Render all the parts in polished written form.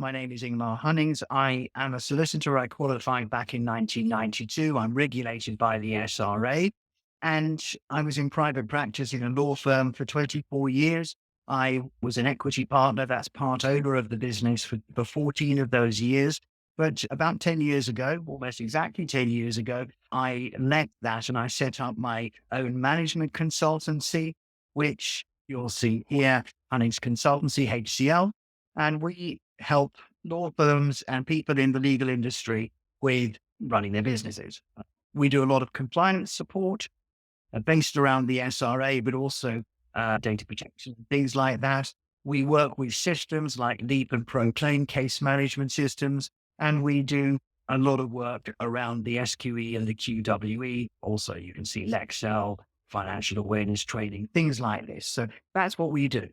My name is Ingemar Hunnings. I am a solicitor. I qualified back in 1992. I'm regulated by the SRA, and I was in private practice in a law firm for 24 years. I was an equity partner, that's part owner of the business for 14 of those years. But about 10 years ago, almost exactly 10 years ago, I left that and I set up my own management consultancy, which you'll see here, Hunnings Consultancy, HCL. And we help law firms and people in the legal industry with running their businesses. We do a lot of compliance support based around the SRA, but also data protection, things like that. We work with systems like Leap and Proclaim case management systems, and we do a lot of work around the SQE and the QWE. Also, you can see Lexel, financial awareness training, things like this. So that's what we do.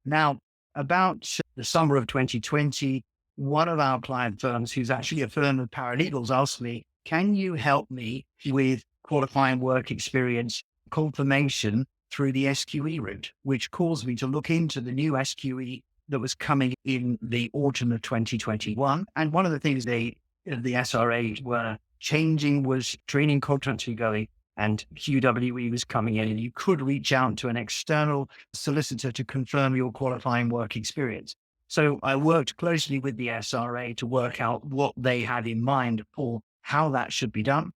Now, about the summer of 2020, one of our client firms, who's actually a firm of paralegals, asked me, can you help me with qualifying work experience confirmation through the SQE route, which caused me to look into the new SQE that was coming in the autumn of 2021. And one of the things the SRA were changing was training contracts were going, and QWE was coming in, and you could reach out to an external solicitor to confirm your qualifying work experience. So I worked closely with the SRA to work out what they had in mind for how that should be done.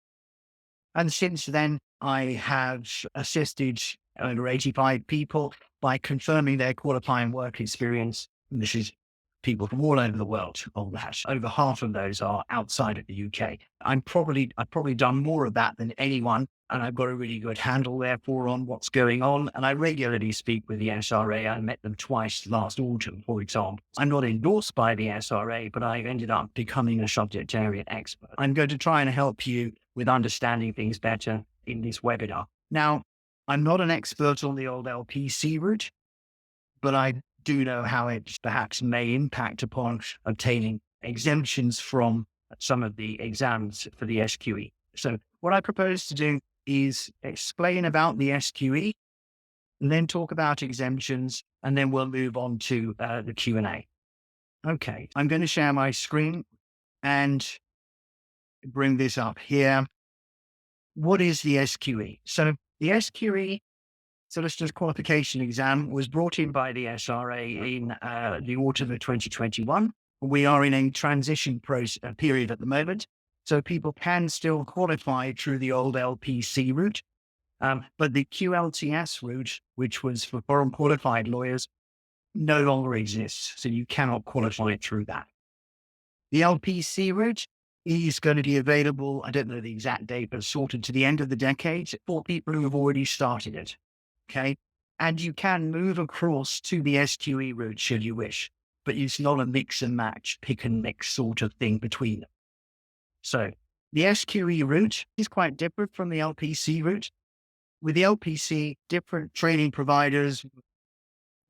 And since then, I have assisted over 85 people by confirming their qualifying work experience. And this is people from all over the world on that. Over half of those are outside of the UK. I've probably done more of that than anyone, and I've got a really good handle therefore on what's going on. And I regularly speak with the SRA. I met them twice last autumn, for example. I'm not endorsed by the SRA, but I've ended up becoming a subject area expert. I'm going to try and help you with understanding things better in this webinar. Now, I'm not an expert on the old LPC route, but I do know how it perhaps may impact upon obtaining exemptions from some of the exams for the SQE. So what I propose to do is explain about the SQE, and then talk about exemptions, and then we'll move on to the Q&A. Okay, I'm going to share my screen and bring this up here. What is the SQE? So the SQE, Solicitor's Qualification Exam, was brought in by the SRA in the autumn of 2021. We are in a transition period at the moment, so people can still qualify through the old LPC route, but the QLTS route, which was for foreign qualified lawyers, no longer exists, so you cannot qualify through that. The LPC route is going to be available, I don't know the exact date, but sorted to the end of the decade for people who have already started it. Okay. And you can move across to the SQE route should you wish, but it's not a mix and match, pick and mix sort of thing between them. So the SQE route is quite different from the LPC route. With the LPC, different training providers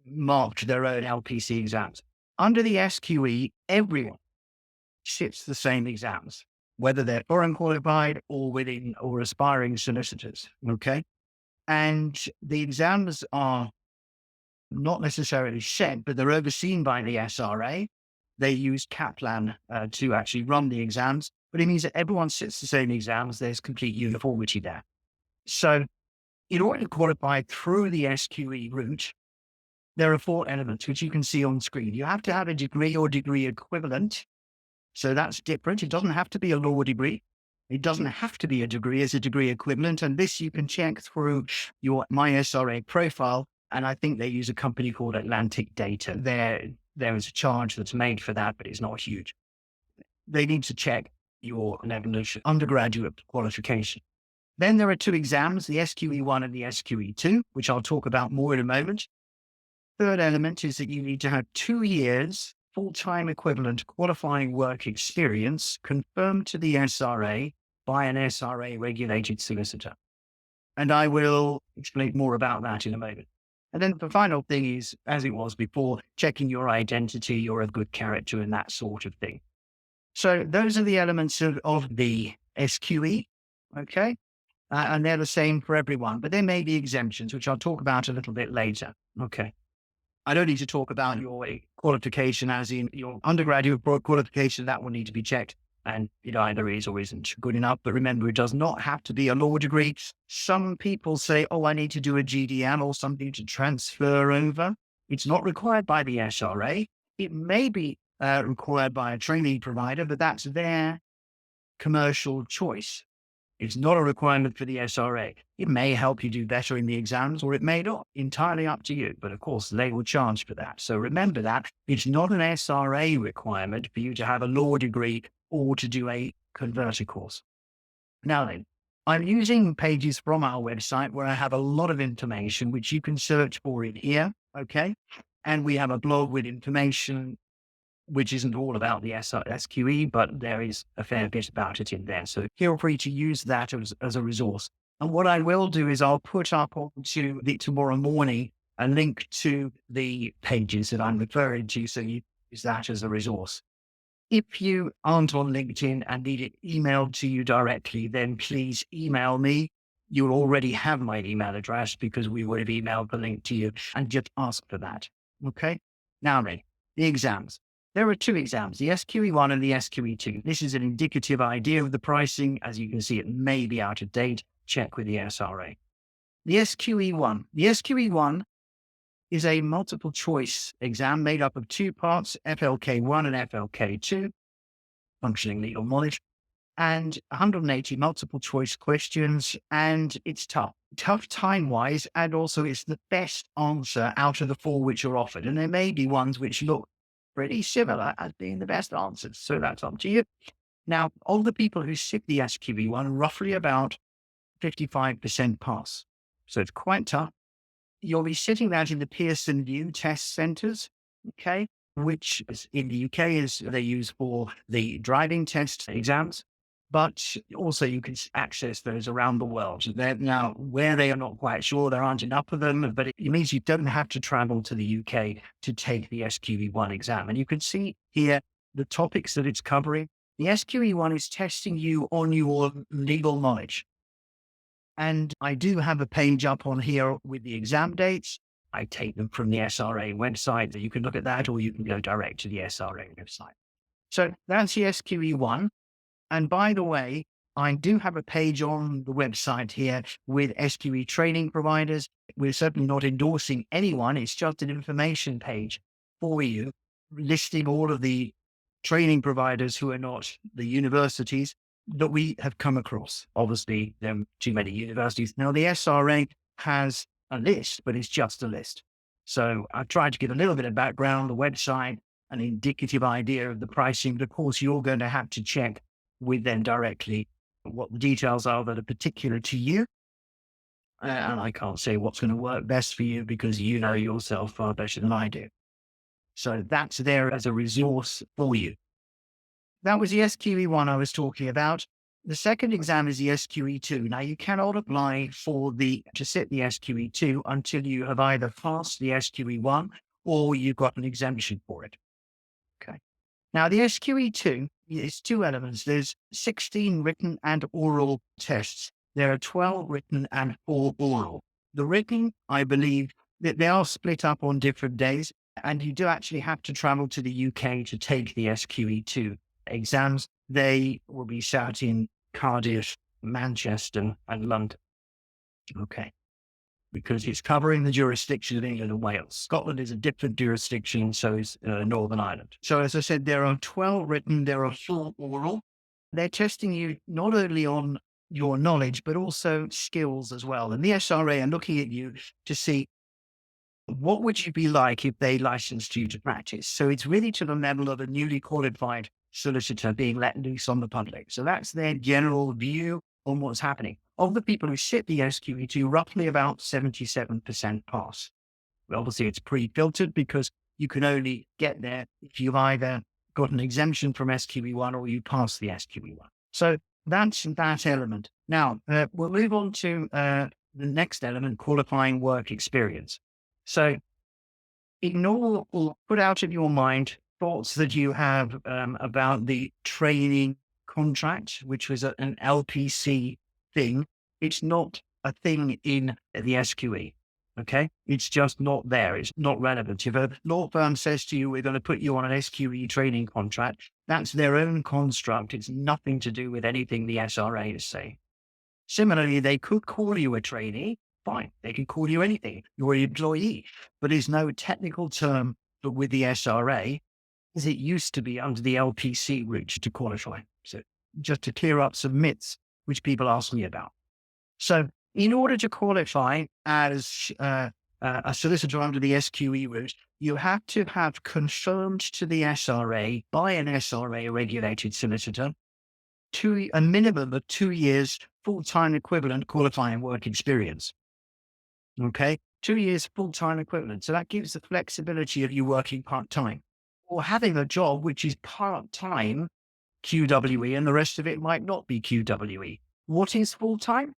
marked their own LPC exams. Under the SQE, everyone sits the same exams, whether they're foreign qualified or aspiring solicitors. Okay. And the exams are not necessarily set, but they're overseen by the SRA. They use Kaplan to actually run the exams, but it means that everyone sits the same exams. There's complete uniformity there. So in order to qualify through the SQE route, there are 4 elements, which you can see on screen. You have to have a degree or degree equivalent. So that's different. It doesn't have to be a law degree. It doesn't have to be a degree as a degree equivalent. And this you can check through your MySRA profile. And I think they use a company called Atlantic Data. There is a charge that's made for that, but it's not huge. They need to check your level of undergraduate qualification. Then there are 2 exams, the SQE1 and the SQE2, which I'll talk about more in a moment. Third element is that you need to have 2 years full-time equivalent qualifying work experience confirmed to the SRA by an SRA regulated solicitor. And I will explain more about that in a moment. And then the final thing is, as it was before, checking your identity, you're of good character and that sort of thing. So those are the elements of the SQE, okay? And they're the same for everyone, but there may be exemptions, which I'll talk about a little bit later, okay? I don't need to talk about your qualification, as in your undergraduate qualification, that will need to be checked. And it either is or isn't good enough. But remember, it does not have to be a law degree. Some people say, oh, I need to do a GDM or something to transfer over. It's not required by the SRA. It may be required by a training provider, but that's their commercial choice. It's not a requirement for the SRA. It may help you do better in the exams, or it may not. Entirely up to you. But of course, they will charge for that. So remember that it's not an SRA requirement for you to have a law degree or to do a converter course. Now then, I'm using pages from our website where I have a lot of information, which you can search for in here. Okay. And we have a blog with information which isn't all about the SQE, but there is a fair bit about it in there. So feel free to use that as a resource. And what I will do is I'll put up onto the tomorrow morning a link to the pages that I'm referring to, so you use that as a resource. If you aren't on LinkedIn and need it emailed to you directly, then please email me. You'll already have my email address because we would have emailed the link to you, and just ask for that. Okay. Now then, the exams. There are two exams, the SQE1 and the SQE2. This is an indicative idea of the pricing. As you can see, it may be out of date. Check with the SRA. The SQE1. The SQE1 is a multiple choice exam made up of two parts, FLK1 and FLK2, functioning legal knowledge, and 180 multiple choice questions. And it's tough time-wise, and also it's the best answer out of the four which are offered. And there may be ones which look pretty similar as being the best answers. So that's up to you. Now, of the people who sit the SQE1, roughly about 55% pass. So it's quite tough. You'll be sitting that in the Pearson VUE test centers, okay, which is in the UK is they use for the driving test exams, but also you can access those around the world. Now, where they are not quite sure, there aren't enough of them, but it means you don't have to travel to the UK to take the SQE1 exam. And you can see here the topics that it's covering. The SQE1 is testing you on your legal knowledge. And I do have a page up on here with the exam dates. I take them from the SRA website. So you can look at that, or you can go direct to the SRA website. So that's the SQE1. And by the way, I do have a page on the website here with SQE training providers. We're certainly not endorsing anyone. It's just an information page for you, listing all of the training providers who are not the universities that we have come across. Obviously, there are too many universities. Now, the SRA has a list, but it's just a list. So I've tried to give a little bit of background, the website, an indicative idea of the pricing. But of course, you're going to have to check with them directly what the details are that are particular to you. And I can't say what's going to work best for you because you know yourself far better than I do. So that's there as a resource for you. That was the SQE1 I was talking about. The second exam is the SQE2. Now, you cannot apply to sit the SQE2 until you have either passed the SQE1 or you've got an exemption for it. Okay. Now, the SQE2 is two elements. There's 16 written and oral tests. There are 12 written and 4 oral. The written, I believe, that they are split up on different days, and you do actually have to travel to the UK to take the SQE2 exams. They will be sat in Cardiff, Manchester, and London. Okay. Because it's covering the jurisdiction of England and Wales. Scotland is a different jurisdiction, so is Northern Ireland. So as I said, there are 12 written, there are 4 oral. They're testing you not only on your knowledge, but also skills as well. And the SRA are looking at you to see what would you be like if they licensed you to practice. So it's really to the level of a newly qualified solicitor being let loose on the public. So that's their general view on what's happening. Of the people who sit the SQE2, roughly about 77% pass. Well, obviously, it's pre-filtered because you can only get there if you've either got an exemption from SQE1 or you pass the SQE1. So that's that element. Now, we'll move on to the next element, qualifying work experience. So ignore or put out of your mind thoughts that you have about the training contract, which was an LPC thing. It's not a thing in the SQE. Okay. It's just not there. It's not relevant. If a law firm says to you, we're going to put you on an SQE training contract, that's their own construct. It's nothing to do with anything the SRA is saying. Similarly, they could call you a trainee. Fine. They can call you anything. You're an employee, but there's no technical term but with the SRA as it used to be under the LPC route to qualify. So just to clear up some myths which people ask me about. So in order to qualify as a solicitor under the SQE route, you have to have confirmed to the SRA by an SRA regulated solicitor a minimum of 2 years full-time equivalent qualifying work experience. Okay. 2 years full-time equivalent. So that gives the flexibility of you working part-time or having a job which is part-time QWE and the rest of it might not be QWE. What is full-time?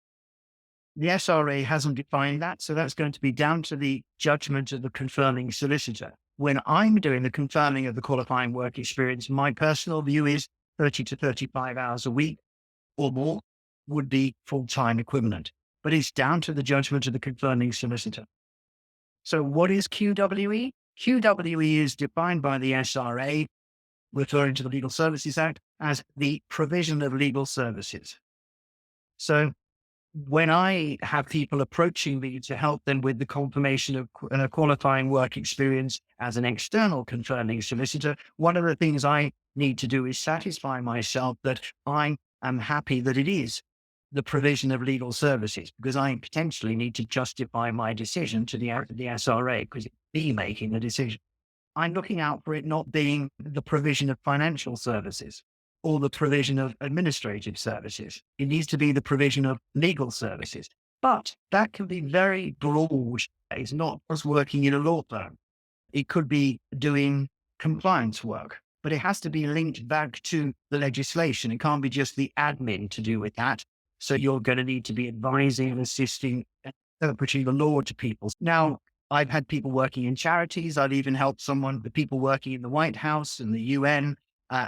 The SRA hasn't defined that, so that's going to be down to the judgment of the confirming solicitor. When I'm doing the confirming of the qualifying work experience, my personal view is 30 to 35 hours a week or more would be full-time equivalent, but it's down to the judgment of the confirming solicitor. So what is QWE? QWE is defined by the SRA, referring to the Legal Services Act, as the provision of legal services. So when I have people approaching me to help them with the confirmation of a qualifying work experience as an external confirming solicitor, one of the things I need to do is satisfy myself that I am happy that it is the provision of legal services, because I potentially need to justify my decision to the SRA because it's me making the decision. I'm looking out for it not being the provision of financial services or the provision of administrative services. It needs to be the provision of legal services. But that can be very broad. It's not just working in a law firm. It could be doing compliance work, but it has to be linked back to the legislation. It can't be just the admin to do with that. So you're going to need to be advising and assisting and interpreting the law to people. Now, I've had people working in charities. I've even helped the people working in the White House and the UN,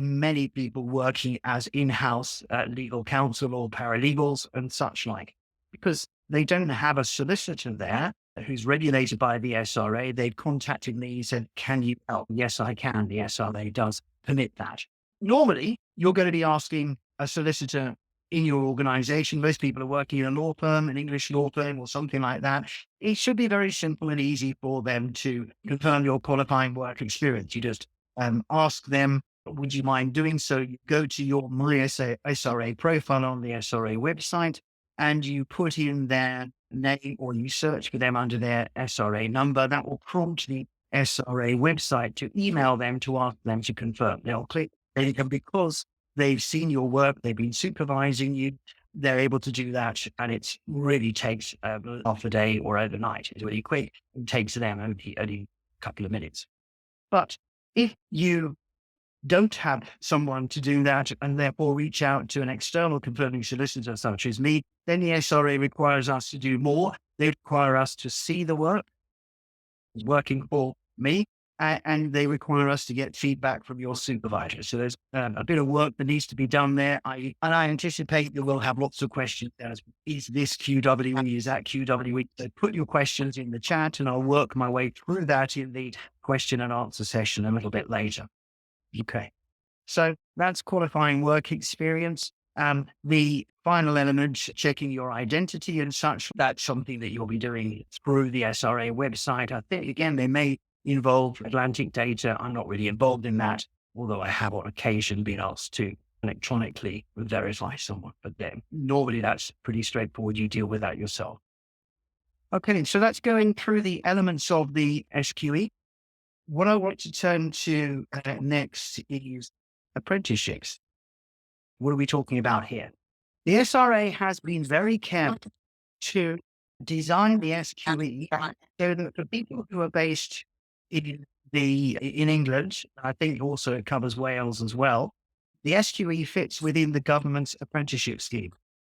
many people working as in-house legal counsel or paralegals and such like, because they don't have a solicitor there who's regulated by the SRA. They've contacted me and said, can you help? Yes, I can. The SRA does permit that. Normally, you're going to be asking a solicitor in your organization. Most people are working in a law firm, an English law firm or something like that. It should be very simple and easy for them to confirm your qualifying work experience. You just ask them, would you mind doing so? You go to your SRA profile on the SRA website and you put in their name or you search for them under their SRA number. That will prompt the SRA website to email them to ask them to confirm. They'll click, and because they've seen your work, they've been supervising you, they're able to do that. And it really takes half a day or overnight. It's really quick. It takes them only a couple of minutes. But if you don't have someone to do that and therefore reach out to an external confirming solicitor such as me, then the SRA requires us to do more. They require us to see the work working for me, and they require us to get feedback from your supervisor. So there's a bit of work that needs to be done there. I anticipate you will have lots of questions. Is this QWE? Is that QWE? So put your questions in the chat and I'll work my way through that in the question and answer session a little bit later. Okay. So that's qualifying work experience. The final element, checking your identity and such, that's something that you'll be doing through the SRA website. I think, again, they may involve Atlantic data. I'm not really involved in that, although I have on occasion been asked to electronically verify someone. But then normally that's pretty straightforward. You deal with that yourself. Okay, so that's going through the elements of the SQE. What I want to turn to next is apprenticeships. What are we talking about here? The SRA has been very careful to design the SQE so that for people who are based in England, I think also it covers Wales as well, the SQE fits within the government's apprenticeship scheme.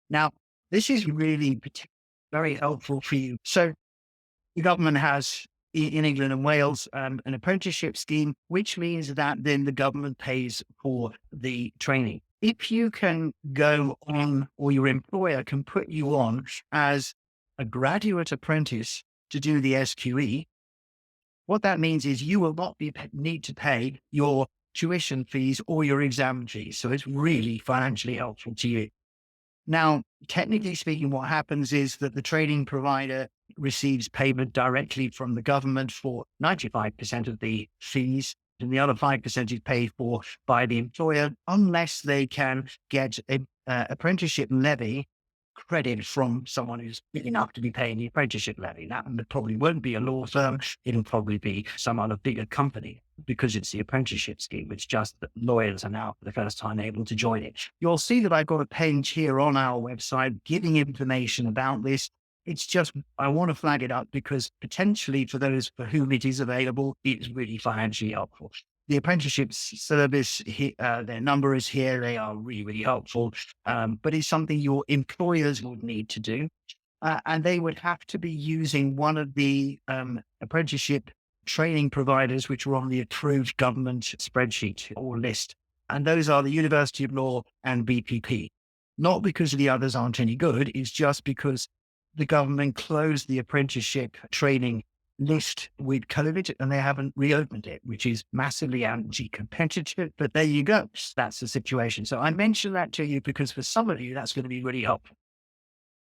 Now, this is really very helpful for you. So the government has in England and Wales an apprenticeship scheme, which means that then the government pays for the training. If you can go on, or your employer can put you on as a graduate apprentice to do the SQE, what that means is you will not need to pay your tuition fees or your exam fees. So it's really financially helpful to you. Now, technically speaking, what happens is that the training provider receives payment directly from the government for 95% of the fees, and the other 5% is paid for by the employer, unless they can get an apprenticeship levy credit from someone who's big enough to be paying the apprenticeship levy. That probably won't be a law firm. It'll probably be some other bigger company, because it's the apprenticeship scheme. It's just that lawyers are now for the first time able to join it. You'll see that I've got a page here on our website giving information about this. It's just, I want to flag it up because potentially for those for whom it is available, it's really financially helpful. The apprenticeship service, their number is here. They are really, really helpful. But it's something your employers would need to do. And they would have to be using one of the apprenticeship training providers, which are on the approved government spreadsheet or list. And those are the University of Law and BPP. Not because the others aren't any good, it's just because the government closed the apprenticeship training list with COVID and they haven't reopened it, which is massively anti-competitive. But there you go. That's the situation. So I mentioned that to you because for some of you, that's going to be really helpful.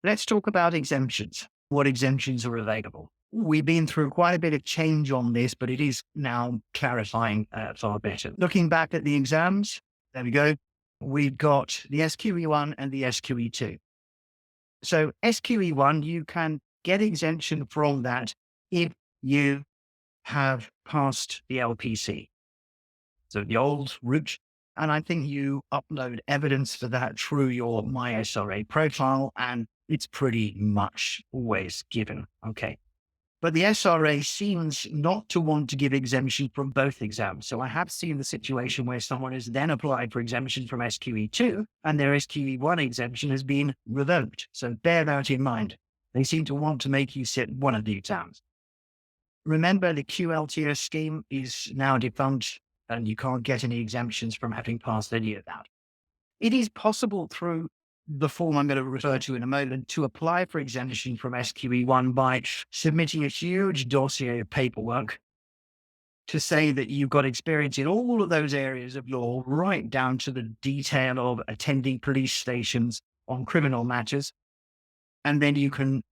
Let's talk about exemptions. What exemptions are available? We've been through quite a bit of change on this, but it is now clarifying far better. Looking back at the exams, there we go. We've got the SQE1 and the SQE2. So SQE1, you can get exemption from that if you have passed the LPC. So the old route. And I think you upload evidence for that through your My SRA profile, and it's pretty much always given. Okay. But the SRA seems not to want to give exemption from both exams. So I have seen the situation where someone has then applied for exemption from SQE2 and their SQE1 exemption has been revoked. So bear that in mind. They seem to want to make you sit one of the exams. Remember, the QLTS scheme is now defunct and you can't get any exemptions from having passed any of that. It is possible through the form I'm going to refer to in a moment to apply for exemption from SQE1 by submitting a huge dossier of paperwork to say that you've got experience in all of those areas of law, right down to the detail of attending police stations on criminal matters. And then you can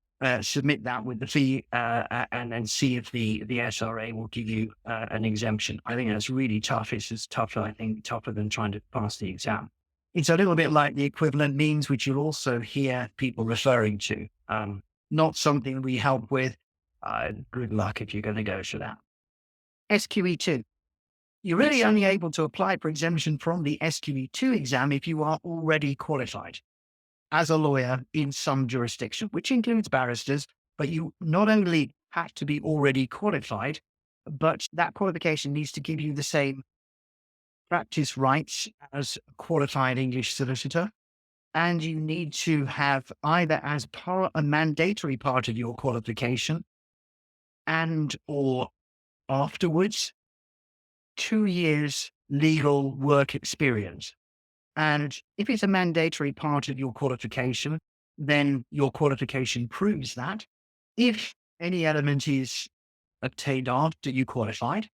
submit that with the fee and then see if the SRA will give you an exemption. I think that's really tough. It's just tougher, I think, tougher than trying to pass the exam. It's a little bit like the equivalent means, which you'll also hear people referring to. Not something we help with. Good luck if you're going to go for that. SQE2. You're really only able to apply for exemption from the SQE2 exam if you are already qualified as a lawyer in some jurisdiction, which includes barristers. But you not only have to be already qualified, but that qualification needs to give you the same practice rights as a qualified English solicitor. And you need to have either as a mandatory part of your qualification and or afterwards 2 years legal work experience. And if it's a mandatory part of your qualification, then your qualification proves that. If any element is obtained after you qualified,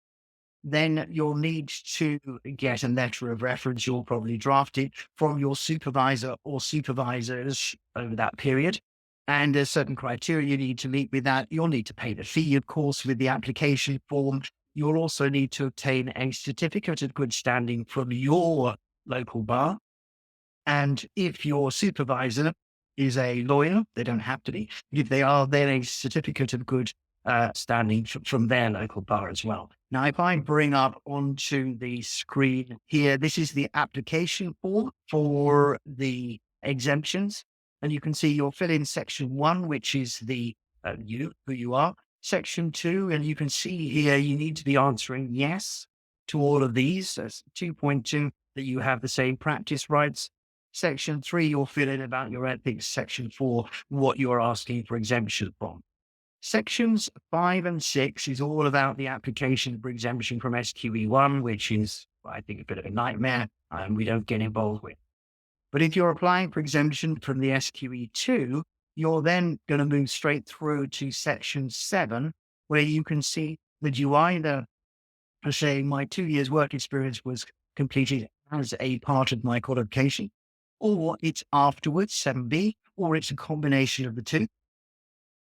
then you'll need to get a letter of reference. You'll probably draft it from your supervisor or supervisors over that period. And there's certain criteria you need to meet with that. You'll need to pay the fee, of course, with the application form. You'll also need to obtain a certificate of good standing from your local bar. And if your supervisor is a lawyer, they don't have to be. If they are, then a certificate of good standing from their local bar as well. Now, if I bring up onto the screen here, this is the application form for the exemptions. And you can see you'll fill in section 1, which is the who you are. Section 2, and you can see here you need to be answering yes to all of these. That's 2.2, that you have the same practice rights. Section 3, you'll fill in about your ethics. Section 4, what you're asking for exemption from. Sections 5 and 6 is all about the application for exemption from SQE1, which is, I think, a bit of a nightmare, and we don't get involved with. But if you're applying for exemption from the SQE2, you're then going to move straight through to section 7, where you can see that you either are saying my 2 years work experience was completed as a part of my qualification, or it's afterwards, 7B, or it's a combination of the two.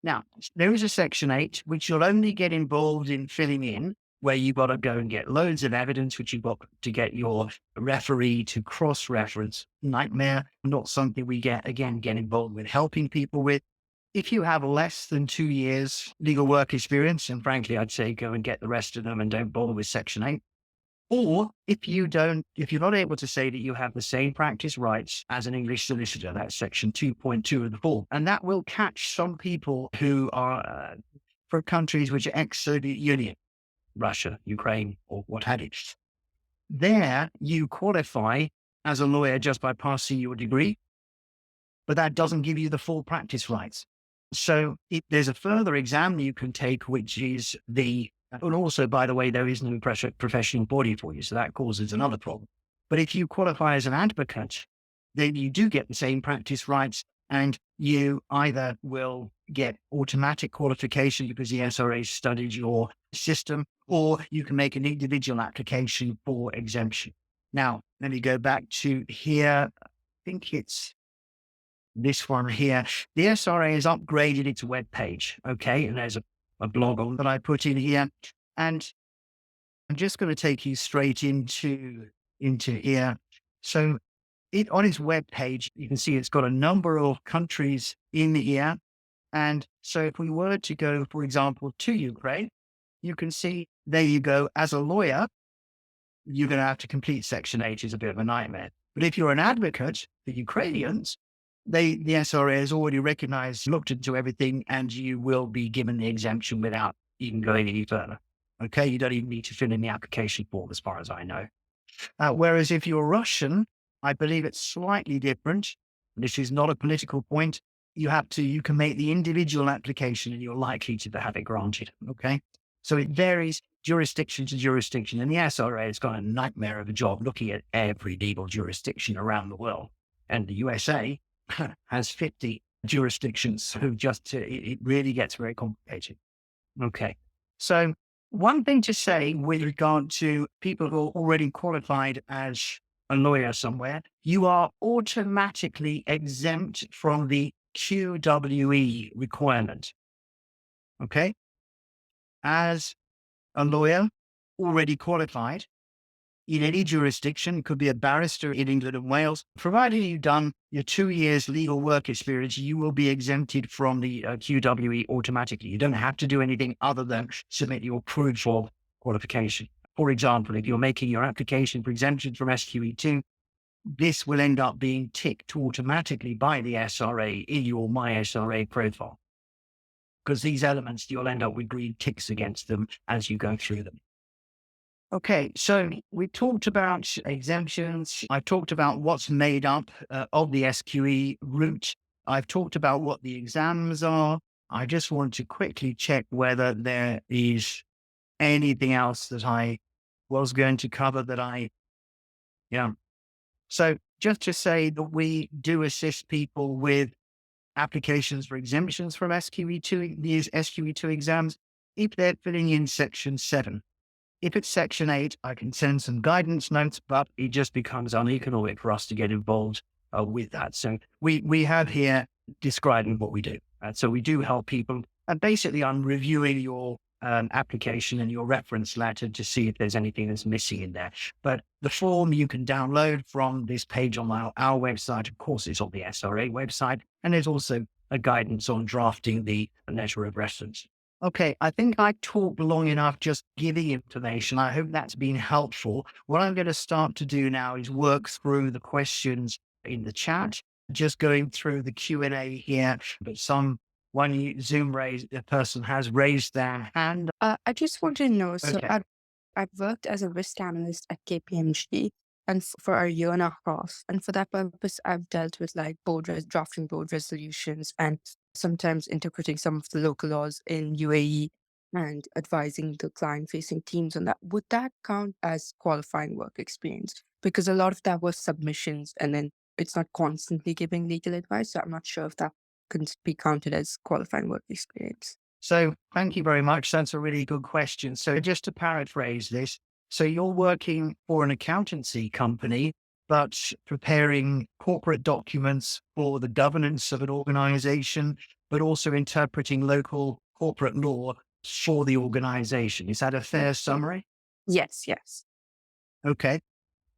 Now, there is a section 8, which you'll only get involved in filling in, where you've got to go and get loads of evidence, which you've got to get your referee to cross-reference. Nightmare, not something we get involved with helping people with. If you have less than 2 years legal work experience, and frankly, I'd say go and get the rest of them and don't bother with section 8. Or if you're not able to say that you have the same practice rights as an English solicitor, that's section 2.2 of the form. And that will catch some people who are from countries which are ex-Soviet Union, Russia, Ukraine, or what have you. There, you qualify as a lawyer just by passing your degree, but that doesn't give you the full practice rights. So there's a further exam you can take, which is and also, by the way, there is no professional body for you, so that causes another problem. But if you qualify as an advocate, then you do get the same practice rights, and you either will get automatic qualification because the SRA studied your system, or you can make an individual application for exemption. Now, let me go back to here. I think it's this one here. The SRA has upgraded its web page. Okay. And there's a blog on that I put in here. And I'm just going to take you straight into here. So on its web page, you can see it's got a number of countries in here. And so if we were to go, for example, to Ukraine, you can see there you go. As a lawyer, you're going to have to complete section 8, is a bit of a nightmare. But if you're an advocate, the Ukrainians, the SRA has already recognized, looked into everything, and you will be given the exemption without even going any further. Okay. You don't even need to fill in the application form as far as I know. Whereas if you're Russian, I believe it's slightly different. This is not a political point. You can make the individual application and you're likely to have it granted. Okay. So it varies jurisdiction to jurisdiction. And the SRA has got a nightmare of a job looking at every legal jurisdiction around the world. And the USA has 50 jurisdictions. So it really gets very complicated. Okay. So one thing to say with regard to people who are already qualified as a lawyer somewhere, you are automatically exempt from the QWE requirement. Okay. As a lawyer already qualified in any jurisdiction, it could be a barrister in England and Wales, provided you've done your 2 years legal work experience, you will be exempted from the QWE automatically. You don't have to do anything other than submit your proof of qualification. For example, if you're making your application for exemption from SQE2, this will end up being ticked automatically by the SRA in your My SRA profile. Because these elements, you'll end up with green ticks against them as you go through them. Okay, so we talked about exemptions. I've talked about what's made up of the SQE route. I've talked about what the exams are. I just want to quickly check whether there is anything else that I was going to cover So just to say that we do assist people with applications for exemptions from SQE2, these SQE2 exams, if they're filling in section 7. If it's section 8, I can send some guidance notes, but it just becomes uneconomic for us to get involved with that. So we have here describing what we do. So we do help people. And basically, I'm reviewing your application and your reference letter to see if there's anything that's missing in there. But the form you can download from this page on our website. Of course, it's on the SRA website. And there's also a guidance on drafting the letter of reference. Okay, I think I talked long enough just giving information. I hope that's been helpful. What I'm going to start to do now is work through the questions in the chat, just going through the Q&A here. But one Zoom person has raised their hand. I just want to know, so Okay. I've worked as a risk analyst at KPMG and for a year and a half. And for that purpose, I've dealt with like drafting board resolutions and sometimes interpreting some of the local laws in UAE and advising the client facing teams on that. Would that count as qualifying work experience? Because a lot of that was submissions and then it's not constantly giving legal advice. So I'm not sure if that be counted as qualifying work experience. So thank you very much. That's a really good question. So just to paraphrase this, so you're working for an accountancy company, but preparing corporate documents for the governance of an organization, but also interpreting local corporate law for the organization. Is that a fair summary? Yes, yes. Okay.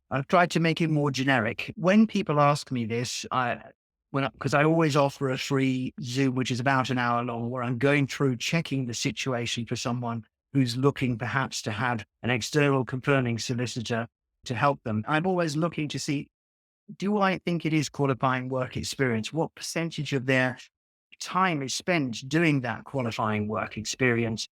I've tried to make it more generic. When people ask me this, because I always offer a free Zoom, which is about an hour long, where I'm going through checking the situation for someone who's looking perhaps to have an external confirming solicitor to help them. I'm always looking to see, do I think it is qualifying work experience? What percentage of their time is spent doing that qualifying work experience?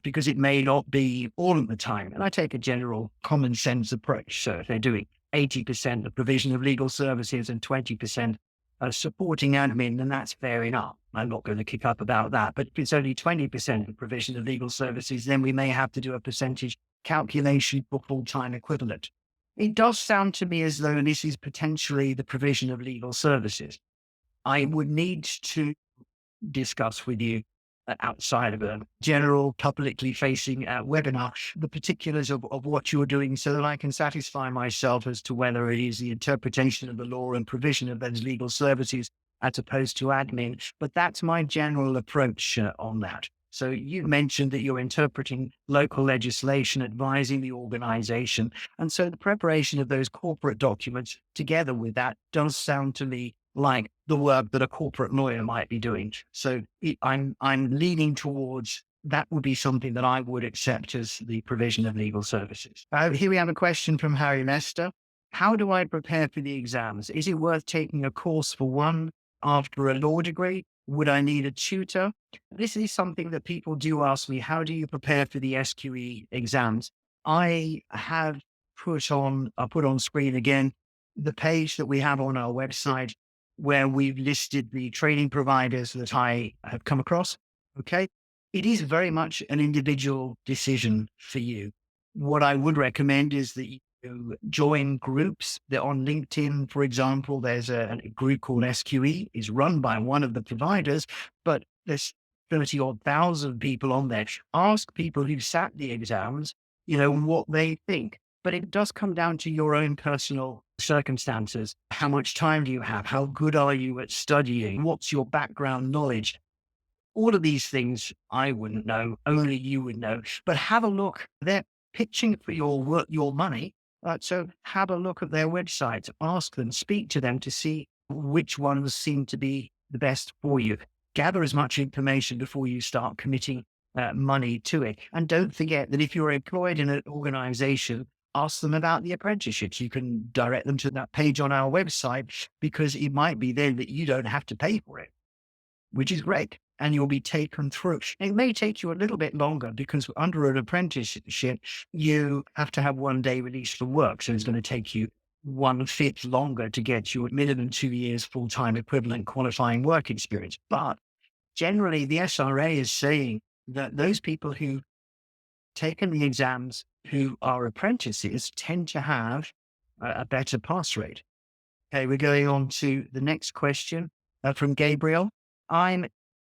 Because it may not be all of the time. And I take a general common sense approach. So if they're doing 80% of provision of legal services and 20% supporting admin, then that's fair enough. I'm not going to kick up about that. But if it's only 20% of provision of legal services, then we may have to do a percentage calculation for full-time equivalent. It does sound to me as though this is potentially the provision of legal services. I would need to discuss with you outside of a general publicly facing webinar, the particulars of what you're doing so that I can satisfy myself as to whether it is the interpretation of the law and provision of those legal services as opposed to admin. But that's my general approach on that. So you mentioned that you're interpreting local legislation, advising the organization. And so the preparation of those corporate documents together with that does sound to me like the work that a corporate lawyer might be doing. So I'm leaning towards that would be something that I would accept as the provision of legal services. Here we have a question from Harry Lester. How do I prepare for the exams? Is it worth taking a course for one after a law degree? Would I need a tutor? This is something that people do ask me. How do you prepare for the SQE exams? I have I'll put on screen again, the page that we have on our website where we've listed the training providers that I have come across. Okay. It is very much an individual decision for you. What I would recommend is that you join groups that on LinkedIn, for example, there's a group called SQE, is run by one of the providers, but there's 30 odd thousand people on there. Ask people who sat the exams, what they think. But it does come down to your own personal circumstances. How much time do you have? How good are you at studying? What's your background knowledge? All of these things I wouldn't know, only you would know. But have a look. They're pitching for your work, your money. So have a look at their websites, ask them, speak to them to see which ones seem to be the best for you. Gather as much information before you start committing money to it. And don't forget that if you're employed in an organization, ask them about the apprenticeships. You can direct them to that page on our website because it might be then that you don't have to pay for it, which is great. And you'll be taken through. It may take you a little bit longer because under an apprenticeship, you have to have 1 day release for work. So it's going to take you 1/5 longer to get your minimum 2 years full-time equivalent qualifying work experience. But generally, the SRA is saying that those people who taken the exams who are apprentices tend to have a better pass rate. Okay, we're going on to the next question from Gabriel.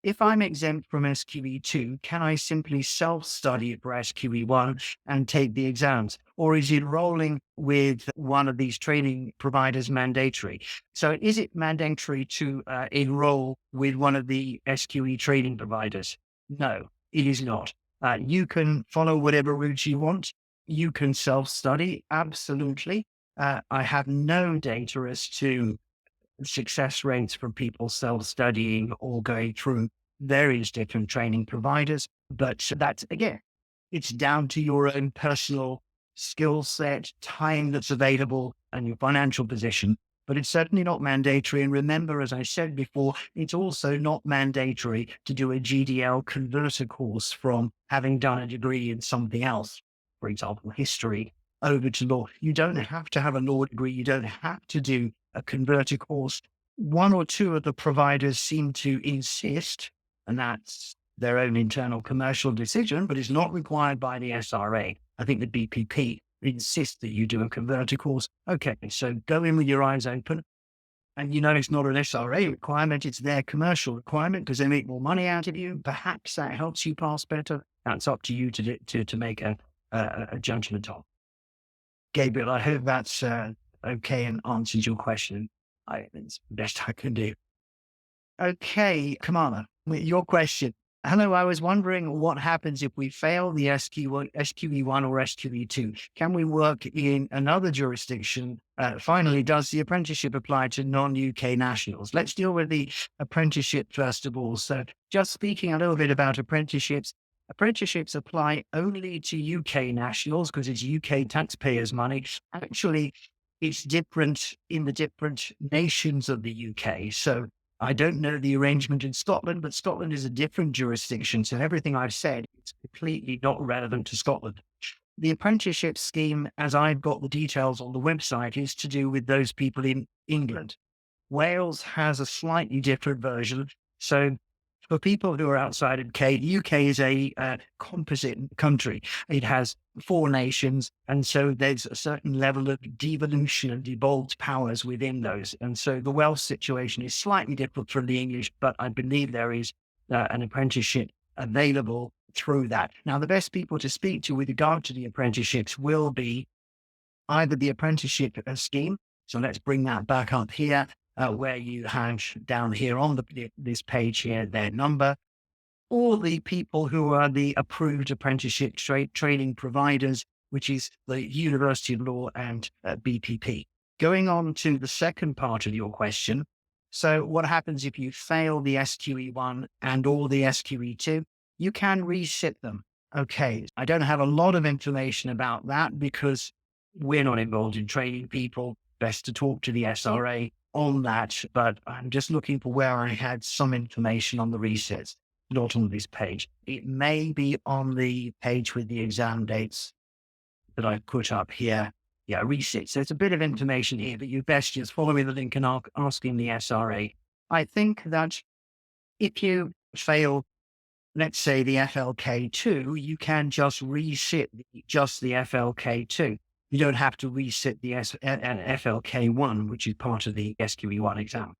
If I'm exempt from SQE2, can I simply self-study for SQE1 and take the exams? Or is enrolling with one of these training providers mandatory? So is it mandatory to enroll with one of the SQE training providers? No, it is not. You can follow whatever route you want. You can self-study, absolutely. I have no data as to success rates from people self-studying or going through various different training providers. But that's, again, it's down to your own personal skill set, time that's available, and your financial position. But it's certainly not mandatory. And remember, as I said before, it's also not mandatory to do a GDL converter course from having done a degree in something else, for example, history, over to law. You don't have to have a law degree. You don't have to do a converter course. One or two of the providers seem to insist, and that's their own internal commercial decision, but it's not required by the SRA. I think the BPP insists that you do a converter course. Okay, so go in with your eyes open and you know it's not an SRA requirement, it's their commercial requirement because they make more money out of you. Perhaps that helps you pass better. That's up to you to make a judgment on. Gabriel, I hope that's okay and answers your question. It's the best I can do. Okay, Kamala, your question. Hello, I was wondering what happens if we fail the SQE1 or SQE2. Can we work in another jurisdiction? Finally, does the apprenticeship apply to non-UK nationals? Let's deal with the apprenticeship first of all. So just speaking a little bit about apprenticeships, apprenticeships apply only to UK nationals because it's UK taxpayers' money. Actually, it's different in the different nations of the UK. So I don't know the arrangement in Scotland, but Scotland is a different jurisdiction. So everything I've said is completely not relevant to Scotland. The apprenticeship scheme, as I've got the details on the website, is to do with those people in England. Wales has a slightly different version. So for people who are outside of the UK is a composite country. It has 4 nations. And so there's a certain level of devolution and devolved powers within those. And so the Welsh situation is slightly different from the English, but I believe there is an apprenticeship available through that. Now, the best people to speak to with regard to the apprenticeships will be either the apprenticeship scheme. So let's bring that back up here. Where you have down here on this page here, their number, or the people who are the approved apprenticeship training providers, which is the University of Law and BPP. Going on to the second part of your question. So what happens if you fail the SQE1 and or the SQE2? You can resit them. Okay, I don't have a lot of information about that because we're not involved in training people. Best to talk to the SRA on that, but I'm just looking for where I had some information on the resets, not on this page. It may be on the page with the exam dates that I put up here. Yeah, resets. There's a bit of information here, but you best just follow me the link and asking the SRA. I think that if you fail, let's say the FLK2, you can just resit just the FLK2. You don't have to resit the FLK1, which is part of the SQE1 exam.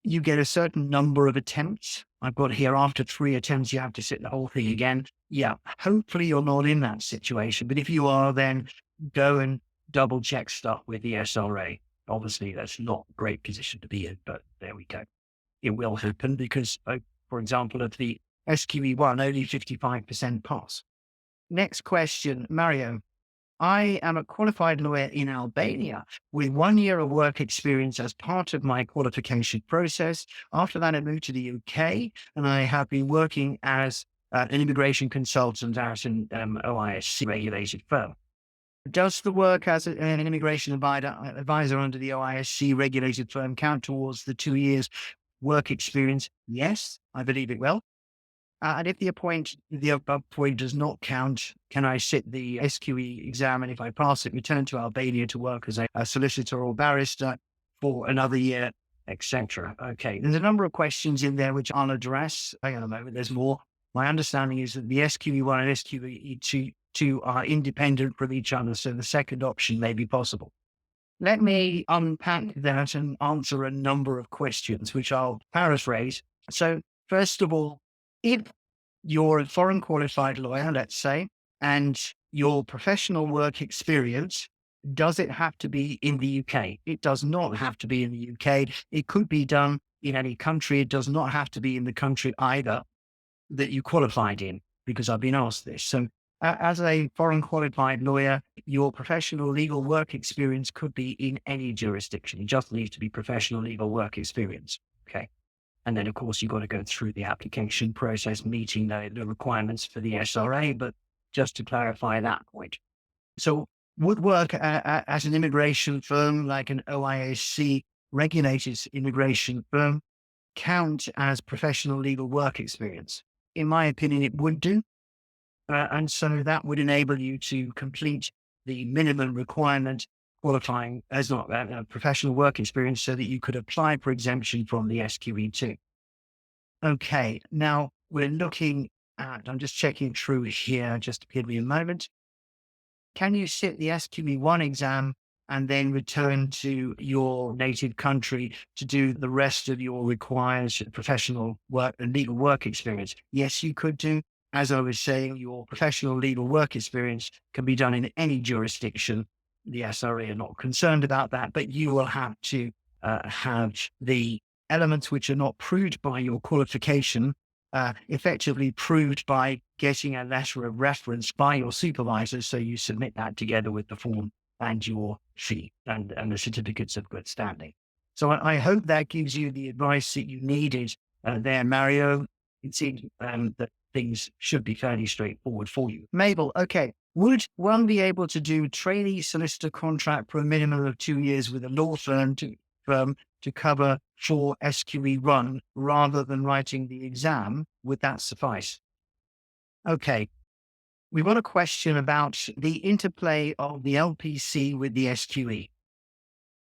You get a certain number of attempts. I've got here after 3 attempts, you have to sit the whole thing again. Yeah, hopefully you're not in that situation. But if you are, then go and double check stuff with the SRA. Obviously, that's not a great position to be in, but there we go. It will happen because, for example, of the SQE1, only 55% pass. Next question, Mario. I am a qualified lawyer in Albania with 1 year of work experience as part of my qualification process. After that, I moved to the UK and I have been working as an immigration consultant at an OISC regulated firm. Does the work as an immigration advisor under the OISC regulated firm count towards the 2 years work experience? Yes, I believe it will. And if the above point does not count, can I sit the SQE exam? And if I pass it, return to Albania to work as a solicitor or barrister for another year, etc. Okay, there's a number of questions in there which I'll address. Hang on a moment, there's more. My understanding is that the SQE1 and SQE2 are independent from each other, so the second option may be possible. Let me unpack that and answer a number of questions, which I'll paraphrase. So first of all, if you're a foreign qualified lawyer, let's say, and your professional work experience, does it have to be in the UK? It does not have to be in the UK. It could be done in any country. It does not have to be in the country either that you qualified in, because I've been asked this. So as a foreign qualified lawyer, your professional legal work experience could be in any jurisdiction. It just needs to be professional legal work experience. Okay. And then, of course, you've got to go through the application process, meeting the requirements for the SRA. But just to clarify that point. So would work as an immigration firm, like an OISC regulated immigration firm, count as professional legal work experience? In my opinion, it would do. And so that would enable you to complete the minimum requirement qualifying as not professional work experience so that you could apply for exemption from the SQE2. Okay, now we're looking at, I'm just checking through here, just give me a moment. Can you sit the SQE1 exam and then return to your native country to do the rest of your required professional work and legal work experience. Yes, you could do. As I was saying, your professional legal work experience can be done in any jurisdiction. The SRA are not concerned about that, but you will have to have the elements which are not proved by your qualification effectively proved by getting a letter of reference by your supervisor. So you submit that together with the form and your fee and the certificates of good standing. So I hope that gives you the advice that you needed there, Mario. It seems that things should be fairly straightforward for you. Mabel, okay. Would one be able to do trainee solicitor contract for a minimum of 2 years with a law firm to cover for SQE run rather than writing the exam? Would that suffice? Okay. We've got a question about the interplay of the LPC with the SQE.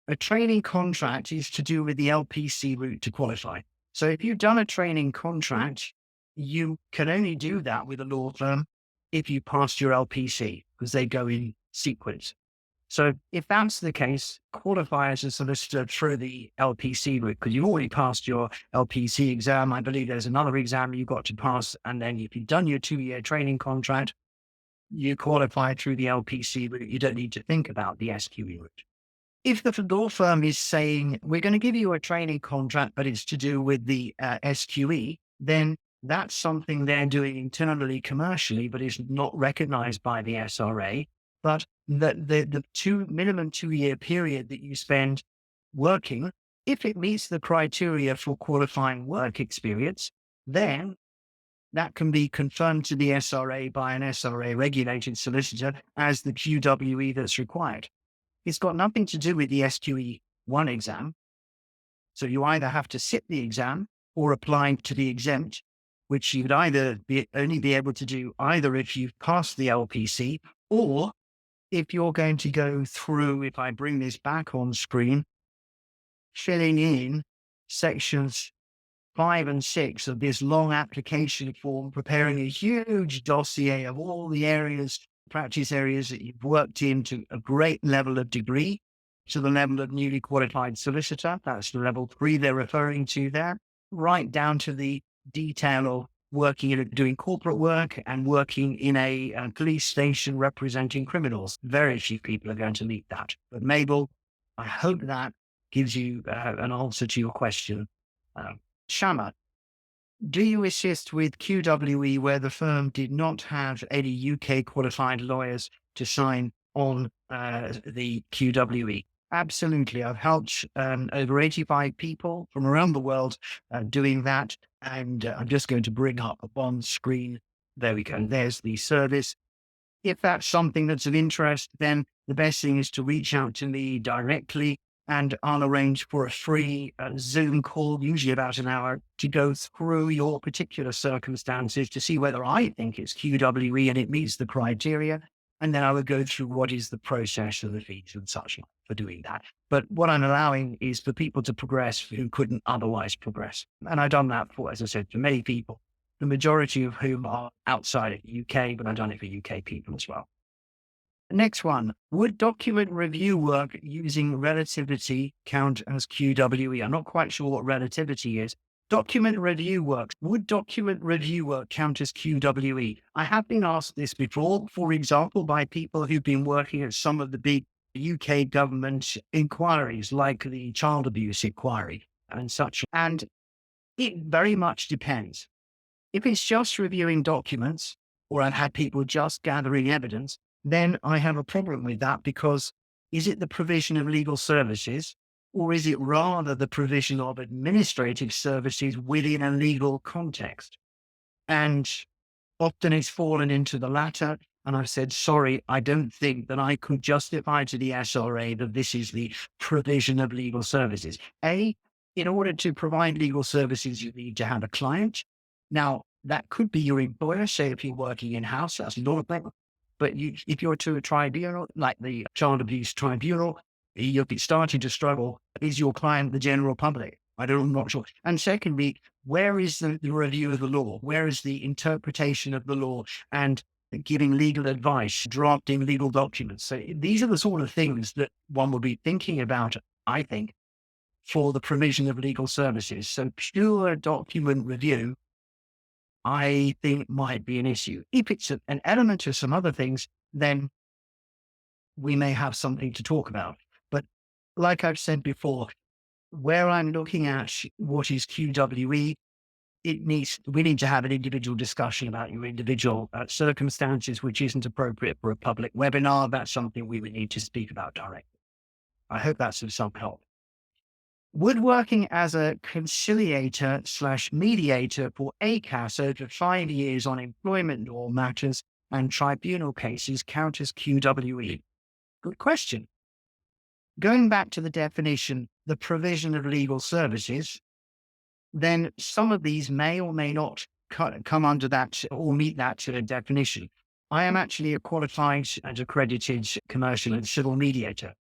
A training contract is to do with the LPC route to qualify. So if you've done a training contract, you can only do that with a law firm if you passed your LPC, because they go in sequence. So if that's the case, qualify as a solicitor through the LPC route, because you've already passed your LPC exam. I believe there's another exam you've got to pass. And then if you've done your 2-year training contract, you qualify through the LPC route. You don't need to think about the SQE route. If the law firm is saying, we're going to give you a training contract, but it's to do with the SQE, then that's something they're doing internally commercially, but is not recognized by the SRA. But the minimum 2-year period that you spend working, if it meets the criteria for qualifying work experience, then that can be confirmed to the SRA by an SRA regulated solicitor as the QWE that's required. It's got nothing to do with the SQE 1 exam. So you either have to sit the exam or apply to the exempt, which you'd only be able to do either if you've passed the LPC, or if you're going to go through, if I bring this back on screen, filling in sections 5 and 6 of this long application form, preparing a huge dossier of all the practice areas that you've worked in to a great level of degree, to the level of newly qualified solicitor. That's the level 3 they're referring to there, right down to the detail of doing corporate work and working in a police station representing criminals. Very few people are going to meet that. But Mabel, I hope that gives you an answer to your question. Shama, do you assist with QWE where the firm did not have any UK qualified lawyers to sign on the QWE? Absolutely. I've helped over 85 people from around the world doing that. And I'm just going to bring up on screen. There we go. There's the service. If that's something that's of interest, then the best thing is to reach out to me directly, and I'll arrange for a free Zoom call, usually about an hour, to go through your particular circumstances to see whether I think it's QWE and it meets the criteria. And then I would go through what is the process of the fees and such like for doing that. But what I'm allowing is for people to progress who couldn't otherwise progress. And I've done that for, as I said, for many people, the majority of whom are outside of the UK, but I've done it for UK people as well. Next one, would document review work using relativity count as QWE? I'm not quite sure what relativity is. Document review work. Would document review work count as QWE? I have been asked this before, for example, by people who've been working at some of the big UK government inquiries, like the child abuse inquiry and such. And it very much depends. If it's just reviewing documents, or I've had people just gathering evidence, then I have a problem with that, because is it the provision of legal services, or is it rather the provision of administrative services within a legal context? And often it's fallen into the latter. And I've said, sorry, I don't think that I could justify to the SRA that this is the provision of legal services. In order to provide legal services, you need to have a client. Now, that could be your employer. Say if you're working in-house, that's not a problem. But if you're to a tribunal, like the Child Abuse Tribunal, you'll be starting to struggle. Is your client the general public? I'm not sure. And secondly, where is the review of the law? Where is the interpretation of the law? And giving legal advice, drafting legal documents. So these are the sort of things that one would be thinking about, I think, for the provision of legal services. So pure document review, I think, might be an issue. If it's an element of some other things, then we may have something to talk about. But like I've said before, where I'm looking at what is QWE, we need to have an individual discussion about your individual circumstances, which isn't appropriate for a public webinar. That's something we would need to speak about directly. I hope that's of some help. Would working as a conciliator / mediator for ACAS over 5 years on employment law matters and tribunal cases count as QWE? Good question. Going back to the definition, the provision of legal services, then some of these may or may not come under that or meet that definition. I am actually a qualified and accredited commercial and civil mediator.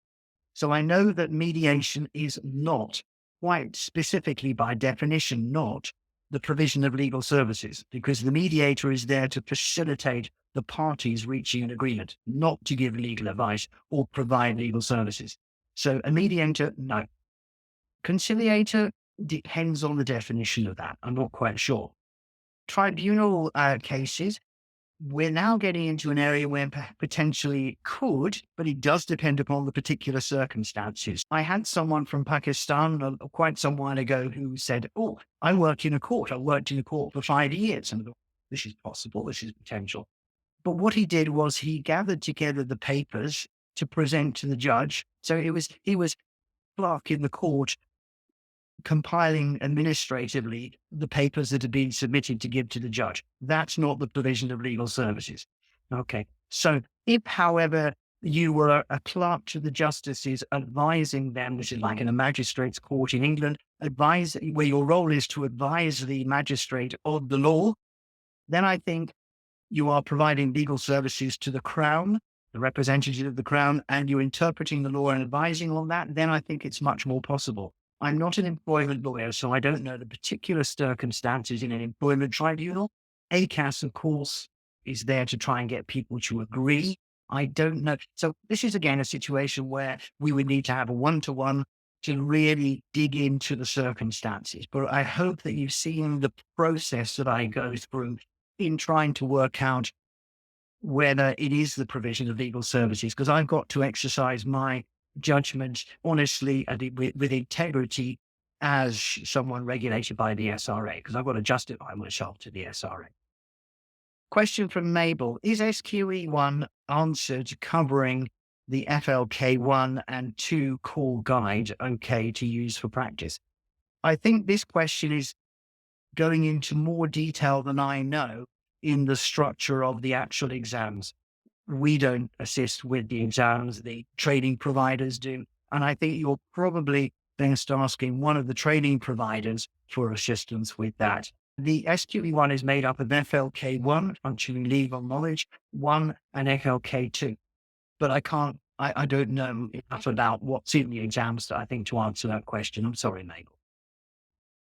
So I know that mediation is not, quite specifically by definition, not the provision of legal services, because the mediator is there to facilitate the parties reaching an agreement, not to give legal advice or provide legal services. So a mediator, no. Conciliator depends on the definition of that. I'm not quite sure. Tribunal cases, we're now getting into an area where potentially could, but it does depend upon the particular circumstances. I had someone from Pakistan quite some while ago who said, "Oh, I work in a court. I worked in a court for 5 years." And I thought, this is possible. This is potential. But what he did was he gathered together the papers to present to the judge. So he was clerk in the court, compiling administratively the papers that had been submitted to give to the judge. That's not the provision of legal services. Okay. So if, however, you were a clerk to the justices advising them, which is like in a magistrate's court in England, where your role is to advise the magistrate of the law, then I think you are providing legal services to the Crown, the representative of the Crown, and you're interpreting the law and advising on that, then I think it's much more possible. I'm not an employment lawyer, so I don't know the particular circumstances in an employment tribunal. ACAS, of course, is there to try and get people to agree. I don't know. So this is, again, a situation where we would need to have a one-to-one to really dig into the circumstances. But I hope that you've seen the process that I go through in trying to work out whether it is the provision of legal services, because I've got to exercise my judgment honestly and with integrity as someone regulated by the SRA, because I've got to justify myself to the SRA. Question from Mabel: is SQE1 answered covering the FLK1 and 2 core guide okay to use for practice? I think this question is going into more detail than I know in the structure of the actual exams. We don't assist with the exams, the training providers do. And I think you're probably best asking one of the training providers for assistance with that. The SQE1 is made up of FLK1, Functioning Legal Knowledge, 1, and FLK2. But I don't know enough about what's in the exams, I think, to answer that question. I'm sorry, Mabel.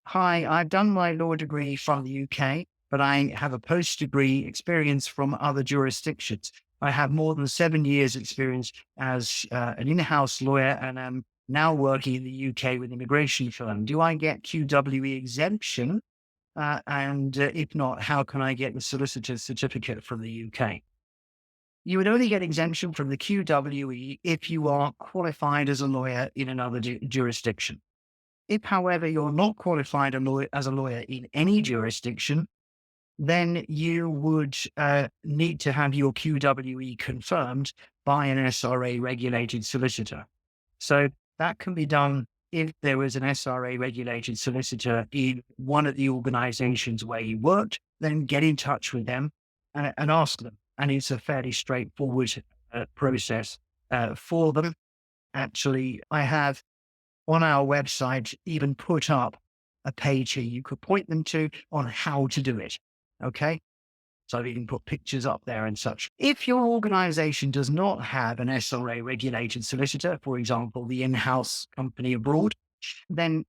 Hi, I've done my law degree from the UK, but I have a post-degree experience from other jurisdictions. I have more than 7 years experience as an in-house lawyer, and I'm now working in the UK with an immigration firm. Do I get QWE exemption? And if not, how can I get the solicitor's certificate from the UK? You would only get exemption from the QWE if you are qualified as a lawyer in another jurisdiction. If, however, you're not qualified as a lawyer in any jurisdiction, then you would need to have your QWE confirmed by an SRA regulated solicitor. So that can be done if there was an SRA regulated solicitor in one of the organizations where you worked, then get in touch with them and ask them. And it's a fairly straightforward process for them. Actually, I have on our website even put up a page here you could point them to on how to do it. Okay. So you can put pictures up there and such. If your organization does not have an SRA regulated solicitor, for example, the in-house company abroad, then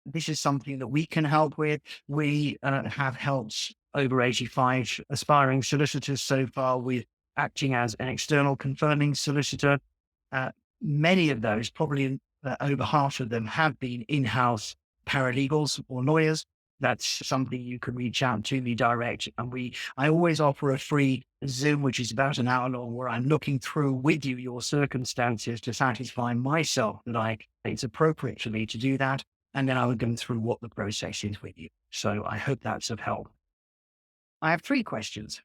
this is something that we can help with. We have helped over 85 aspiring solicitors so far with acting as an external confirming solicitor. Uh, Many of those, probably over half of them, have been in-house paralegals or lawyers. That's something you can reach out to me direct. And I always offer a free Zoom, which is about an hour long, where I'm looking through with you your circumstances to satisfy myself that it's appropriate for me to do that. And then I would go through what the process is with you. So I hope that's of help. I have 3 questions.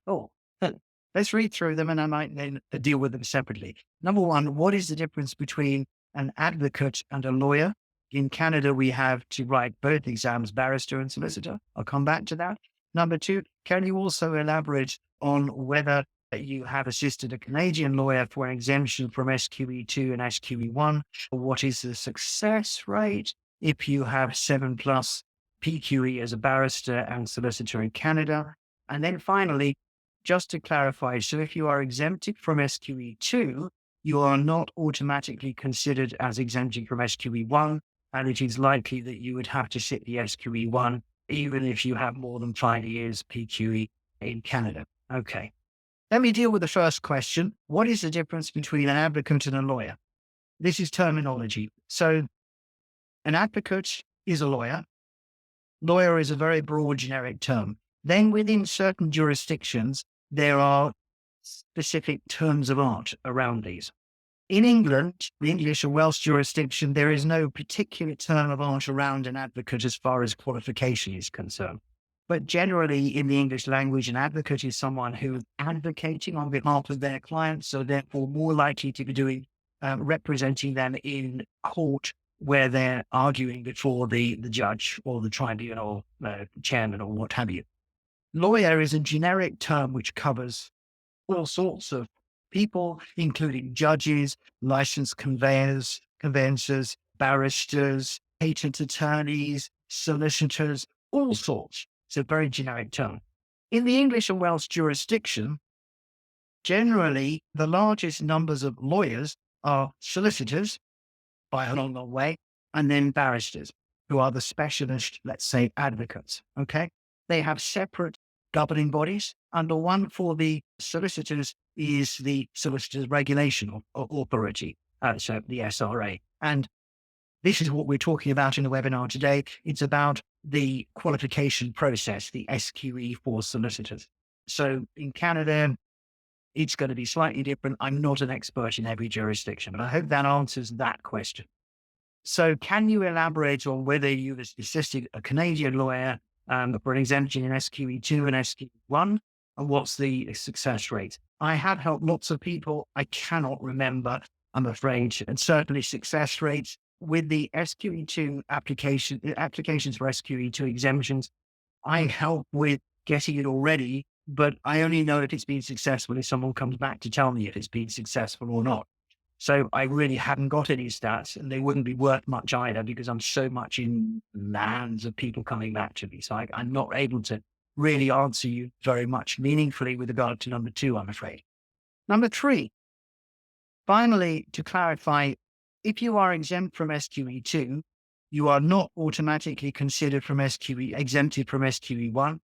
Let's read through them and I might then deal with them separately. Number 1, what is the difference between an advocate and a lawyer? In Canada, we have to write both exams, barrister and solicitor. I'll come back to that. Number 2, can you also elaborate on whether you have assisted a Canadian lawyer for an exemption from SQE2 and SQE1? What is the success rate if you have 7+ PQE as a barrister and solicitor in Canada? And then finally, just to clarify, so if you are exempted from SQE2, you are not automatically considered as exempted from SQE1, and it is likely that you would have to sit the SQE1 even if you have more than 5 years PQE in Canada. Okay. Let me deal with the first question. What is the difference between an advocate and a lawyer? This is terminology. So an advocate is a lawyer. Lawyer is a very broad generic term. Then within certain jurisdictions, there are specific terms of art around these. In England, the English and Welsh jurisdiction, there is no particular term of art around an advocate as far as qualification is concerned. But generally in the English language, an advocate is someone who is advocating on behalf of their clients, so therefore more likely to be doing representing them in court where they're arguing before the judge or the tribunal chairman or what have you. Lawyer is a generic term which covers all sorts of people, including judges, licensed conveyancers, barristers, patent attorneys, solicitors, all sorts. It's a very generic term. In the English and Welsh jurisdiction, generally the largest numbers of lawyers are solicitors by a long, long way, and then barristers, who are the specialist, let's say, advocates. Okay. They have separate governing bodies, and the one for the solicitors is the Solicitors Regulation Authority, so the SRA. And this is what we're talking about in the webinar today. It's about the qualification process, the SQE for solicitors. So in Canada, it's going to be slightly different. I'm not an expert in every jurisdiction, but I hope that answers that question. So can you elaborate on whether you've assisted a Canadian lawyer for an exemption in SQE2 and SQE1, and what's the success rate? I have helped lots of people. I cannot remember, I'm afraid, and certainly success rates with the SQE2 applications for SQE2 exemptions. I help with getting it already, but I only know if it's been successful if someone comes back to tell me if it's been successful or not. So I really haven't got any stats, and they wouldn't be worth much either because I'm so much in the hands of people coming back to me. So I'm not able to really answer you very much meaningfully with regard to number 2, I'm afraid. Number 3, finally, to clarify, if you are exempt from SQE2, you are not automatically considered exempted from SQE1,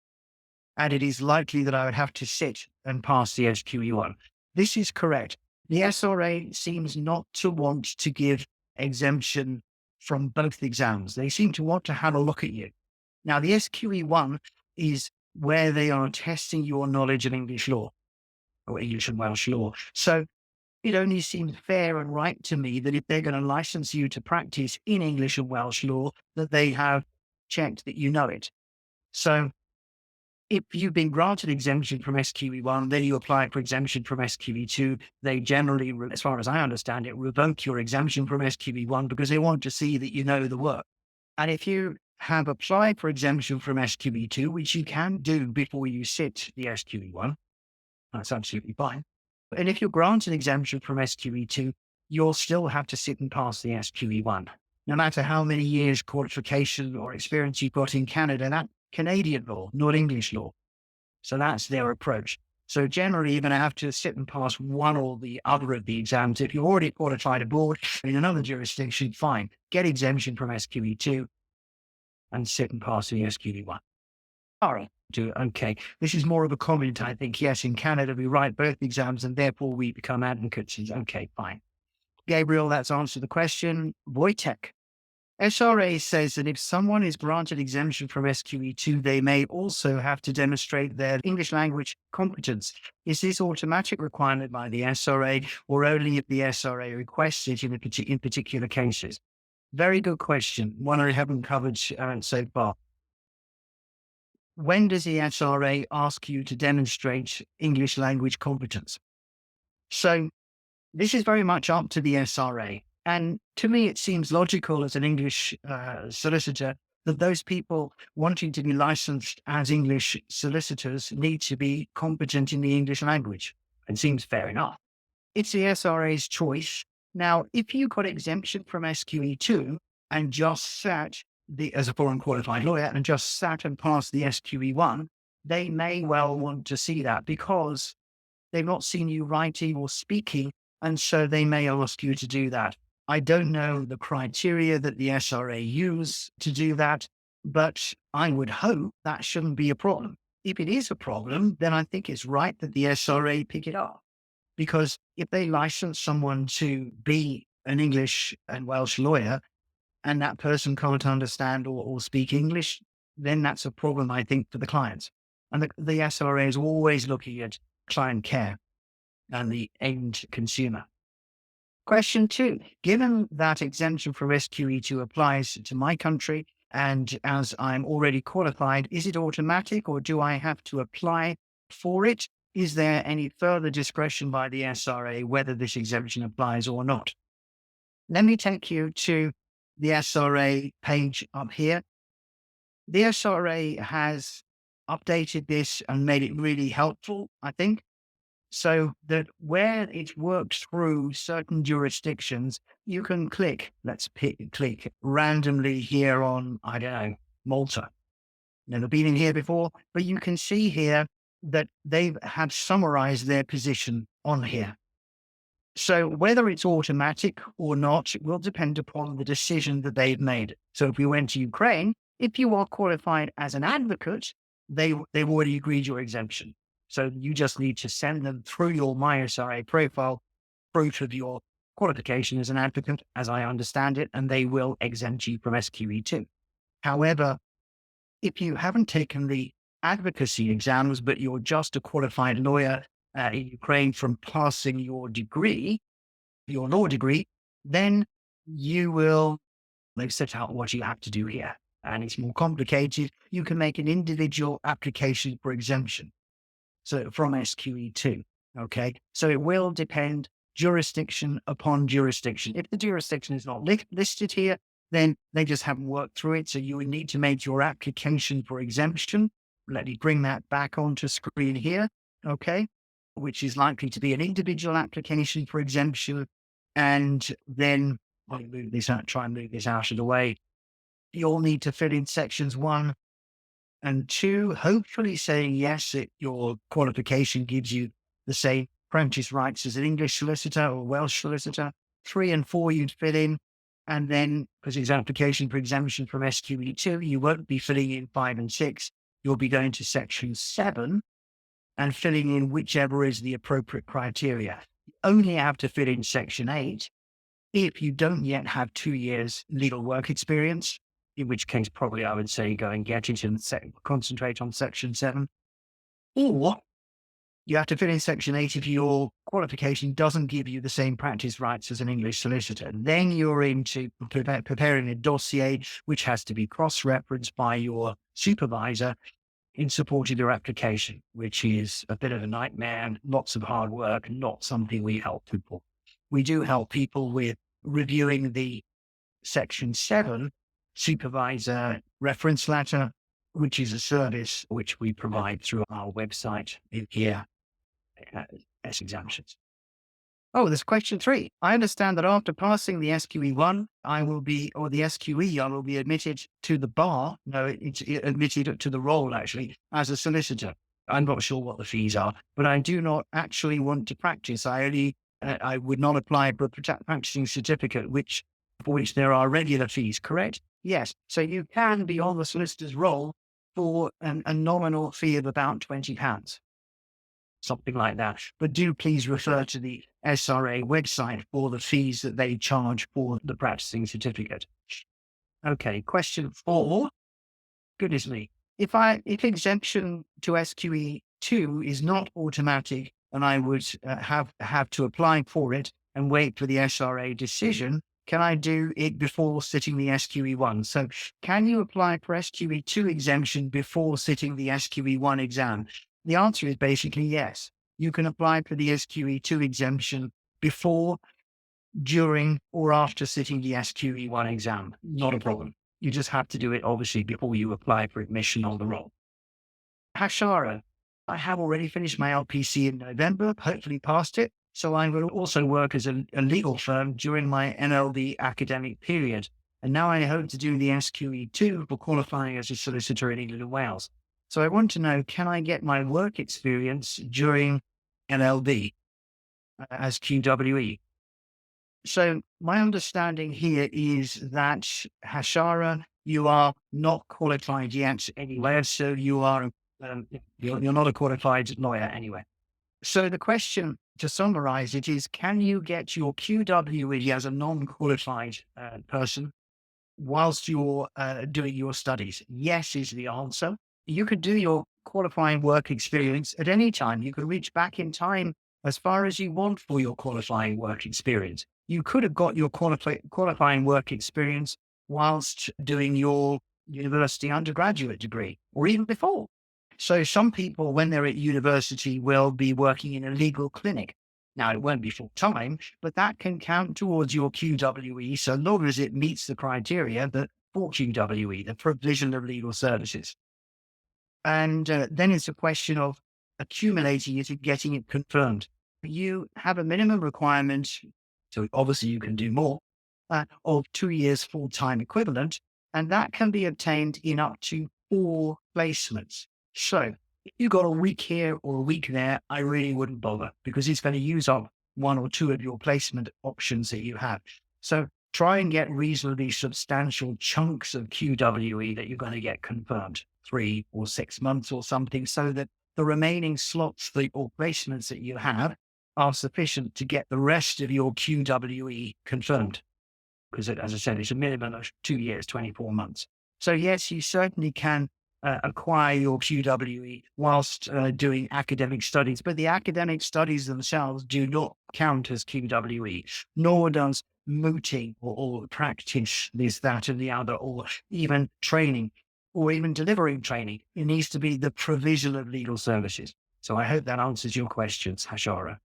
and it is likely that I would have to sit and pass the SQE1. This is correct. The SRA seems not to want to give exemption from both exams. They seem to want to have a look at you. Now, the SQE1 is where they are testing your knowledge of English law or English and Welsh law. So it only seems fair and right to me that if they're going to license you to practice in English and Welsh law, that they have checked that you know it. So if you've been granted exemption from SQE1, then you apply for exemption from SQE2. They generally, as far as I understand it, revoke your exemption from SQE1 because they want to see that you know the work. And if you have applied for exemption from SQE2, which you can do before you sit the SQE1, that's absolutely fine. And if you're granted exemption from SQE2, you'll still have to sit and pass the SQE1. No matter how many years qualification or experience you've got in Canada, that's Canadian law, not English law. So that's their approach. So generally, you're going to have to sit and pass one or the other of the exams. If you're already qualified abroad in another jurisdiction, fine. Get exemption from SQE2 and sit and pass the SQE1. All right. Do okay. This is more of a comment, I think. Yes, in Canada, we write both exams and therefore we become advocates. Okay, fine. Gabriel, that's answered the question. Wojtek. SRA says that if someone is granted exemption from SQE2, they may also have to demonstrate their English language competence. Is this automatic requirement by the SRA or only if the SRA requests it in particular cases? Very good question. One I haven't covered so far. When does the SRA ask you to demonstrate English language competence? So this is very much up to the SRA. And to me, it seems logical as an English solicitor that those people wanting to be licensed as English solicitors need to be competent in the English language. It seems fair enough. It's the SRA's choice. Now, if you got exemption from SQE2 and just sat as a foreign qualified lawyer and just sat and passed the SQE1, they may well want to see that because they've not seen you writing or speaking, and so they may ask you to do that. I don't know the criteria that the SRA use to do that, but I would hope that shouldn't be a problem. If it is a problem, then I think it's right that the SRA pick it up. Because if they license someone to be an English and Welsh lawyer and that person can't understand or speak English, then that's a problem, I think, for the clients. And the SRA is always looking at client care and the end consumer. Question 2, given that exemption from SQE2 applies to my country, and as I'm already qualified, is it automatic or do I have to apply for it? Is there any further discretion by the SRA whether this exemption applies or not? Let me take you to the SRA page up here. The SRA has updated this and made it really helpful, I think, so that where it works through certain jurisdictions, you can click randomly here on, I don't know, Malta. Never been in here before, but you can see here that they have summarized their position on here. So whether it's automatic or not will depend upon the decision that they've made. So if we went to Ukraine, if you are qualified as an advocate, they've already agreed your exemption. So you just need to send them through your MySRA profile proof of your qualification as an advocate, as I understand it, and they will exempt you from SQE2. However, if you haven't taken the advocacy exams, but you're just a qualified lawyer in Ukraine from passing your degree, your law degree, then they've set out what you have to do here. And it's more complicated. You can make an individual application for exemption. So from SQE2, okay? So it will depend jurisdiction upon jurisdiction. If the jurisdiction is not listed here, then they just haven't worked through it. So you would need to make your application for exemption. Let me bring that back onto screen here, okay? Which is likely to be an individual application for exemption. And then I'll move this out, try and move this out of the way. You'll need to fill in sections 1 and 2, hopefully saying yes, your qualification gives you the same apprentice rights as an English solicitor or Welsh solicitor. 3 and 4 you'd fill in. And then, because it's application for exemption from SQE2, you won't be filling in 5 and 6. You'll be going to section 7 and filling in whichever is the appropriate criteria. You only have to fill in section 8 if you don't yet have 2 years legal work experience, in which case probably I would say go and get it and concentrate on section 7. Or you have to fill in section 8 if your qualification doesn't give you the same practice rights as an English solicitor. Then you're into preparing a dossier, which has to be cross-referenced by your supervisor in support of your application, which is a bit of a nightmare and lots of hard work, not something we help people. We do help people with reviewing the section 7 supervisor reference letter, which is a service which we provide through our website in here as exemptions. Oh, there's question 3. I understand that after passing the SQE1, the SQE, I will be admitted to the bar. No, it's admitted to the role actually as a solicitor. I'm not sure what the fees are, but I do not actually want to practice. I would not apply for a practicing certificate, for which there are regular fees, correct? Yes. So you can be on the solicitor's roll for a nominal fee of about £20, something like that. But do please refer to the SRA website for the fees that they charge for the practicing certificate. Okay, question 4. Goodness me. If exemption to SQE 2 is not automatic and I would have to apply for it and wait for the SRA decision, can I do it before sitting the SQE 1? So can you apply for SQE 2 exemption before sitting the SQE 1 exam? The answer is basically yes. You can apply for the SQE 2 exemption before, during, or after sitting the SQE 1 exam. Not a problem. You just have to do it, obviously, before you apply for admission on the roll. Hashara, I have already finished my LPC in November, hopefully passed it. So I will also work as a legal firm during my NLD academic period. And now I hope to do the SQE 2 for qualifying as a solicitor in England and Wales. So I want to know, can I get my work experience during NLD as QWE? So my understanding here is that Hashara, you are not qualified yet anywhere. So you are, you're not a qualified lawyer anyway. So the question, to summarize it, is can you get your QWE as a non-qualified person whilst you're doing your studies? Yes is the answer. You could do your qualifying work experience at any time. You could reach back in time as far as you want for your qualifying work experience. You could have got your qualifying work experience whilst doing your university undergraduate degree, or even before. So some people, when they're at university, will be working in a legal clinic. Now, it won't be full time, but that can count towards your QWE so long as it meets the criteria that for QWE, the provision of legal services. And then it's a question of accumulating it and getting it confirmed. You have a minimum requirement, so obviously you can do more, of 2 years full-time equivalent, and that can be obtained in up to 4 placements. So if you got a week here or a week there, I really wouldn't bother because it's going to use up 1 or 2 of your placement options that you have. So try and get reasonably substantial chunks of QWE that you're going to get confirmed, 3 or 6 months or something, so that the remaining slots or placements that you have are sufficient to get the rest of your QWE confirmed. Because as I said, it's a minimum of 2 years, 24 months. So yes, you certainly can acquire your QWE whilst doing academic studies, but the academic studies themselves do not count as QWE, nor does mooting or practice this, that, and the other, or even training, or even delivering training. It needs to be the provision of legal services. So I hope that answers your questions, Hashara.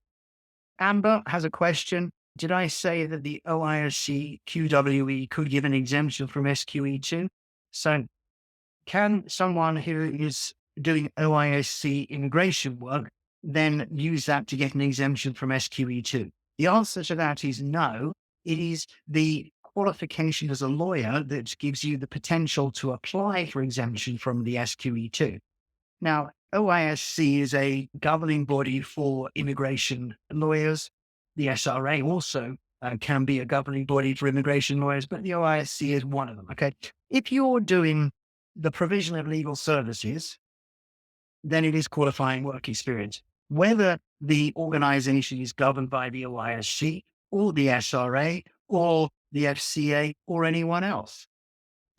Amber has a question. Did I say that the OISC QWE could give an exemption from SQE2? So can someone who is doing OISC immigration work then use that to get an exemption from SQE2? The answer to that is no. It is the qualification as a lawyer that gives you the potential to apply for exemption from the SQE2. Now, OISC is a governing body for immigration lawyers. The SRA also can be a governing body for immigration lawyers, but the OISC is one of them. Okay. If you're doing the provision of legal services, then it is qualifying work experience. Whether the organization is governed by the OISC or the SRA or the FCA or anyone else.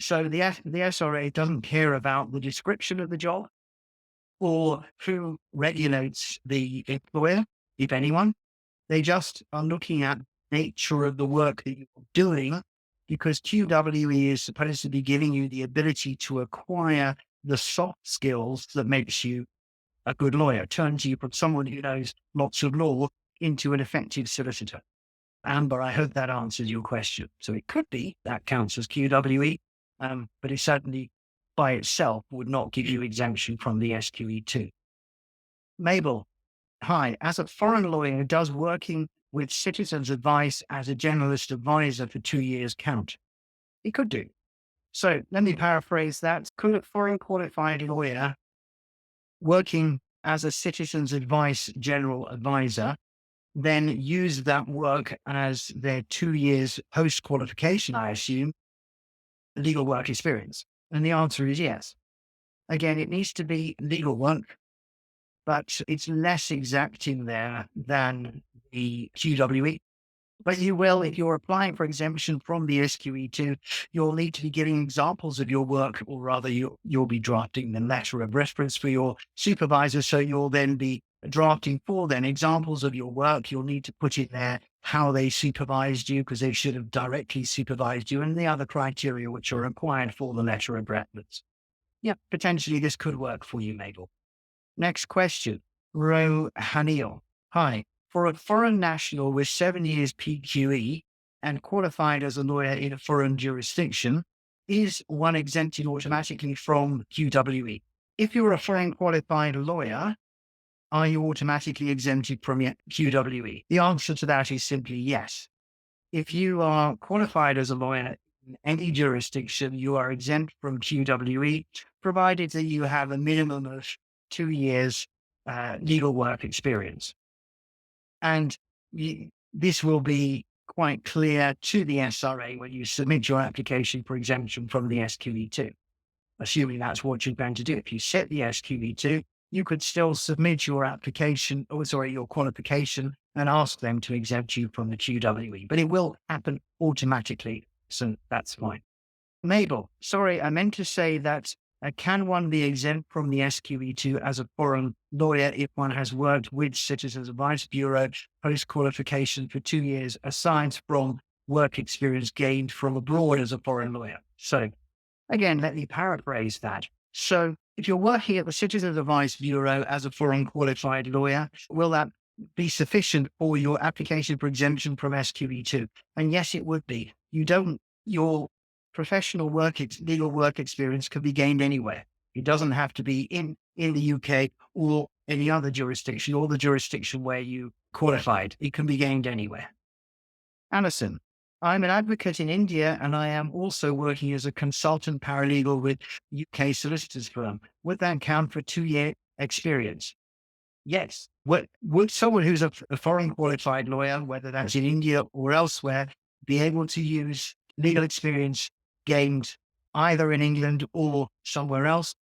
So the SRA doesn't care about the description of the job or who regulates the employer, if anyone. They just are looking at the nature of the work that you're doing, because QWE is supposed to be giving you the ability to acquire the soft skills that makes you a good lawyer, turns you from someone who knows lots of law into an effective solicitor. Amber, I hope that answers your question. So it could be that counts as QWE, but it certainly by itself would not give you exemption from the SQE2. Mabel, hi. As a foreign lawyer, does working with citizens' advice as a generalist advisor for 2 years count? It could do. So let me paraphrase that. Could a foreign qualified lawyer working as a citizens' advice general advisor then use that work as their 2 years post-qualification, I assume, legal work experience? And the answer is yes. Again, it needs to be legal work, but it's less exacting there than the QWE. But you will, if you're applying for exemption from the SQE2, you'll need to be giving examples of your work, or rather you'll be drafting the letter of reference for your supervisor. So you'll then be drafting for them examples of your work. You'll need to put in there how they supervised you, because they should have directly supervised you, and the other criteria which are required for the letter of reference. Yeah, potentially this could work for you, Mabel. Next question. Hanil. Hi. For a foreign national with 7 years PQE and qualified as a lawyer in a foreign jurisdiction, is one exempted automatically from QWE? If you're a foreign qualified lawyer, are you automatically exempted from QWE? The answer to that is simply yes. If you are qualified as a lawyer in any jurisdiction, you are exempt from QWE, provided that you have a minimum of 2 years legal work experience. And this will be quite clear to the SRA when you submit your application for exemption from the SQE2, assuming that's what you're going to do. If you set the SQE2, you could still submit your application, your qualification, and ask them to exempt you from the QWE, but it will happen automatically. So that's fine. Mabel, sorry, I meant to say that can one be exempt from the SQE2 as a foreign lawyer if one has worked with Citizens Advice Bureau post-qualification for 2 years, aside from work experience gained from abroad as a foreign lawyer? So again, let me paraphrase that. So if you're working at the Citizens Advice Bureau as a foreign qualified lawyer, will that be sufficient for your application for exemption from SQE2? And yes, it would be. Your professional legal work experience can be gained anywhere. It doesn't have to be in the UK or any other jurisdiction, or the jurisdiction where you qualified. It can be gained anywhere. Alison, I'm an advocate in India, and I am also working as a consultant paralegal with UK solicitors firm. Would that count for 2-year experience? Yes. Would someone who's a foreign qualified lawyer, whether that's in India or elsewhere, be able to use legal experience gained either in England or somewhere else?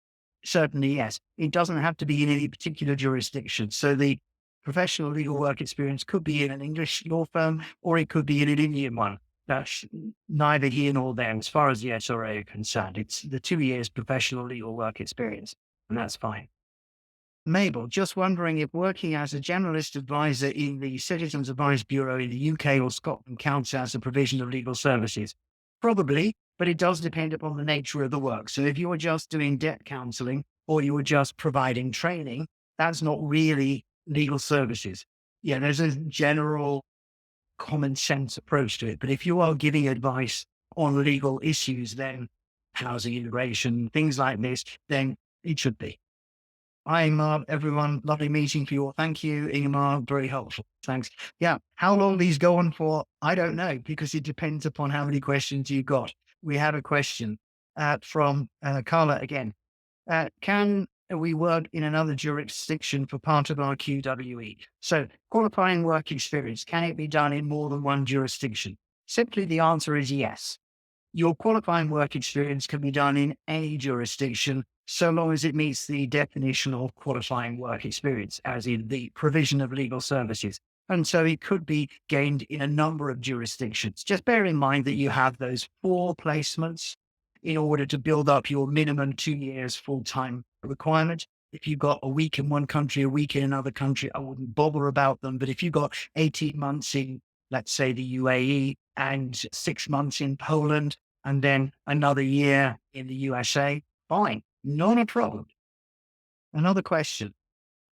Certainly, yes. It doesn't have to be in any particular jurisdiction. So the professional legal work experience could be in an English law firm, or it could be in an Indian one. That's neither here nor there. As far as the SRA are concerned, it's the 2 years professional legal work experience, and that's fine. Mabel, just wondering if working as a generalist advisor in the Citizens Advice Bureau in the UK or Scotland counts as a provision of legal services. Probably, but it does depend upon the nature of the work. So if you're just doing debt counseling, or you were just providing training, that's not really legal services. Yeah, there's a general common sense approach to it. But if you are giving advice on legal issues, then housing immigration, things like this, then it should be. Hi, Ingemar, everyone. Lovely meeting for you all. Thank you, Ingemar. Very helpful. Thanks. Yeah. How long these go on for, I don't know, because it depends upon how many questions you've got. We have a question from Carla again. Can we work in another jurisdiction for part of our QWE? So qualifying work experience, can it be done in more than one jurisdiction? Simply the answer is yes. Your qualifying work experience can be done in any jurisdiction, so long as it meets the definition of qualifying work experience, as in the provision of legal services. And so it could be gained in a number of jurisdictions. Just bear in mind that you have those 4 placements in order to build up your minimum 2 years full-time requirement. If you've got a week in one country, a week in another country, I wouldn't bother about them. But if you've got 18 months in, let's say, the UAE and 6 months in Poland, and then another year in the USA, fine, not a problem. Another question.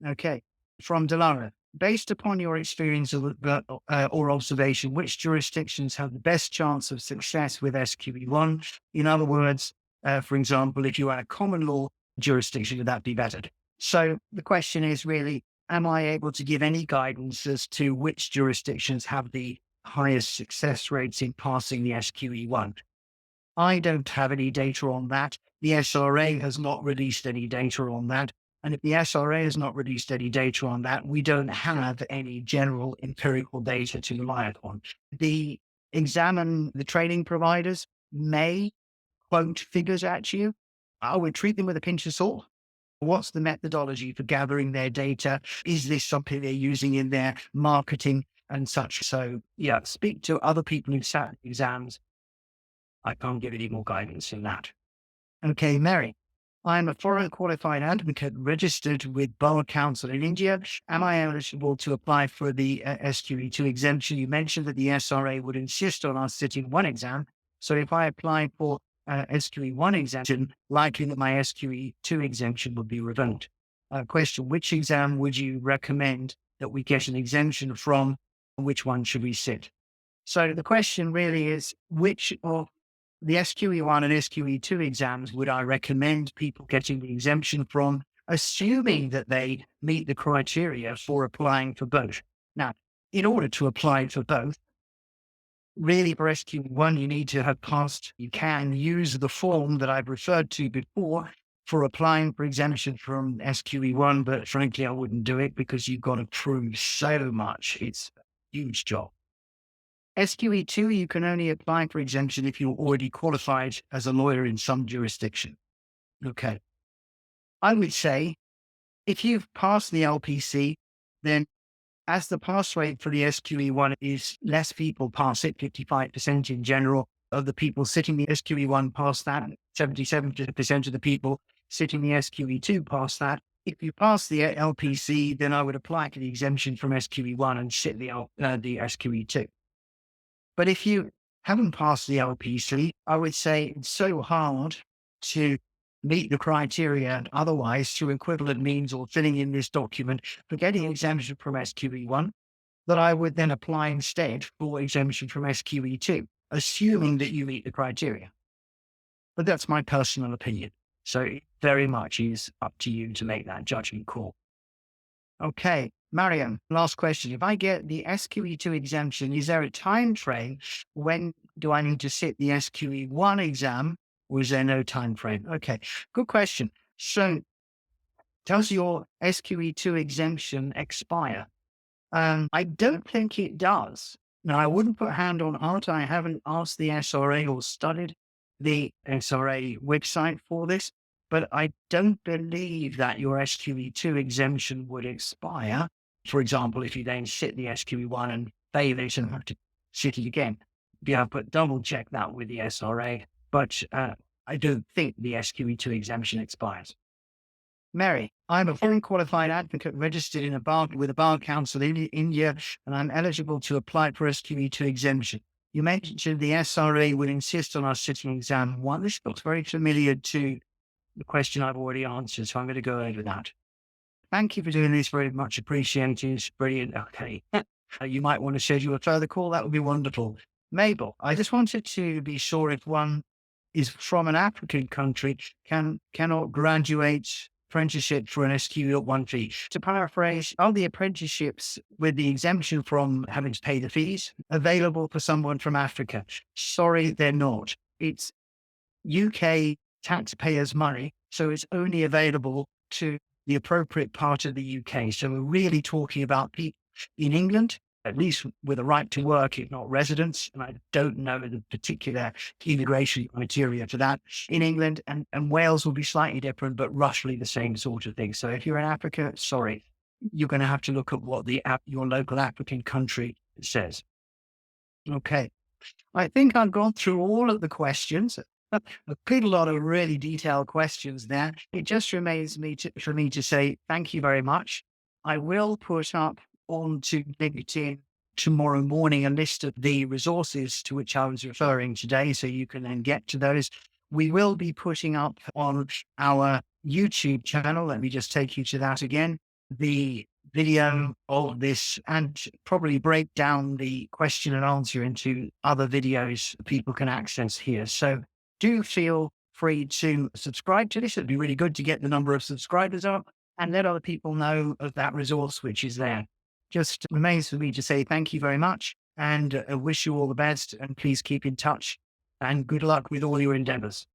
Okay. From Delara. Based upon your experience or observation, which jurisdictions have the best chance of success with SQE1? In other words, for example, if you had a common law jurisdiction, would that be better? So the question is really, am I able to give any guidance as to which jurisdictions have the highest success rates in passing the SQE1? I don't have any data on that. The SRA has not released any data on that. And if the SRA has not released any data on that, we don't have any general empirical data to rely upon. The training providers may quote figures at you, I would treat them with a pinch of salt. What's the methodology for gathering their data? Is this something they're using in their marketing and such? So, yeah, speak to other people who sat exams. I can't give any more guidance in that. Okay, Mary. I'm a foreign qualified advocate registered with Bar Council in India. Am I eligible to apply for the SQE2 exemption? You mentioned that the SRA would insist on us sitting one exam. So if I apply for SQE1 exemption, likely that my SQE2 exemption would be revoked. Question, which exam would you recommend that we get an exemption from? And which one should we sit? So the question really is, which of the SQE1 and SQE2 exams would I recommend people getting the exemption from, assuming that they meet the criteria for applying for both? Now, in order to apply for both, really for SQE1, you need to have passed, you can use the form that I've referred to before for applying for exemption from SQE1, but frankly, I wouldn't do it because you've got to prove so much. It's a huge job. SQE2, you can only apply for exemption if you're already qualified as a lawyer in some jurisdiction. Okay. I would say if you've passed the LPC, then as the pass rate for the SQE1 is less people pass it, 55% in general of the people sitting the SQE1 pass that, 77% of the people sitting the SQE2 pass that. If you pass the LPC, then I would apply for the exemption from SQE1 and sit the SQE2. But if you haven't passed the LPC, I would say it's so hard to meet the criteria otherwise through equivalent means or filling in this document for getting exemption from SQE1 that I would then apply instead for exemption from SQE2, assuming that you meet the criteria. But that's my personal opinion. So it very much is up to you to make that judgment call. Okay, Mariam, last question. If I get the SQE2 exemption, is there a time frame? When do I need to sit the SQE1 exam, or is there no time frame? Okay, good question. So does your SQE2 exemption expire? I don't think it does. Now, I wouldn't put hand on heart. I haven't asked the SRA or studied the SRA website for this, but I don't believe that your SQE2 exemption would expire. For example, if you then sit the SQE1 and fail it and have to sit it again. Yeah, but double check that with the SRA. But I don't think the SQE2 exemption expires. Mary, I'm a foreign qualified advocate registered in with a Bar Council in India, and I'm eligible to apply for SQE2 exemption. You mentioned the SRA would insist on us sitting exam one. This looks very familiar to the question I've already answered, so I'm going to go over that. Thank you for doing this. Very much appreciated. Brilliant. Okay. You might want to schedule a further call. That would be wonderful. Mabel, I just wanted to be sure if one is from an African country, cannot graduate apprenticeship for an SQE1 fee. To paraphrase, are the apprenticeships with the exemption from having to pay the fees available for someone from Africa? Sorry, they're not. It's UK taxpayers' money, so it's only available to the appropriate part of the UK. So we're really talking about people in England, at least with a right to work, if not residence. And I don't know the particular immigration criteria for that in England, and Wales will be slightly different, but roughly the same sort of thing. So if you're in Africa, sorry, you're going to have to look at what your local African country says. Okay. I think I've gone through all of the questions. I've put a lot of really detailed questions there. It just remains for me to say thank you very much. I will put up onto LinkedIn tomorrow morning a list of the resources to which I was referring today, so you can then get to those. We will be putting up on our YouTube channel. Let me just take you to that again. The video of this and probably break down the question and answer into other videos people can access here. So do feel free to subscribe to this. It'd be really good to get the number of subscribers up and let other people know of that resource which is there. Just remains for me to say thank you very much and wish you all the best, and please keep in touch and good luck with all your endeavors.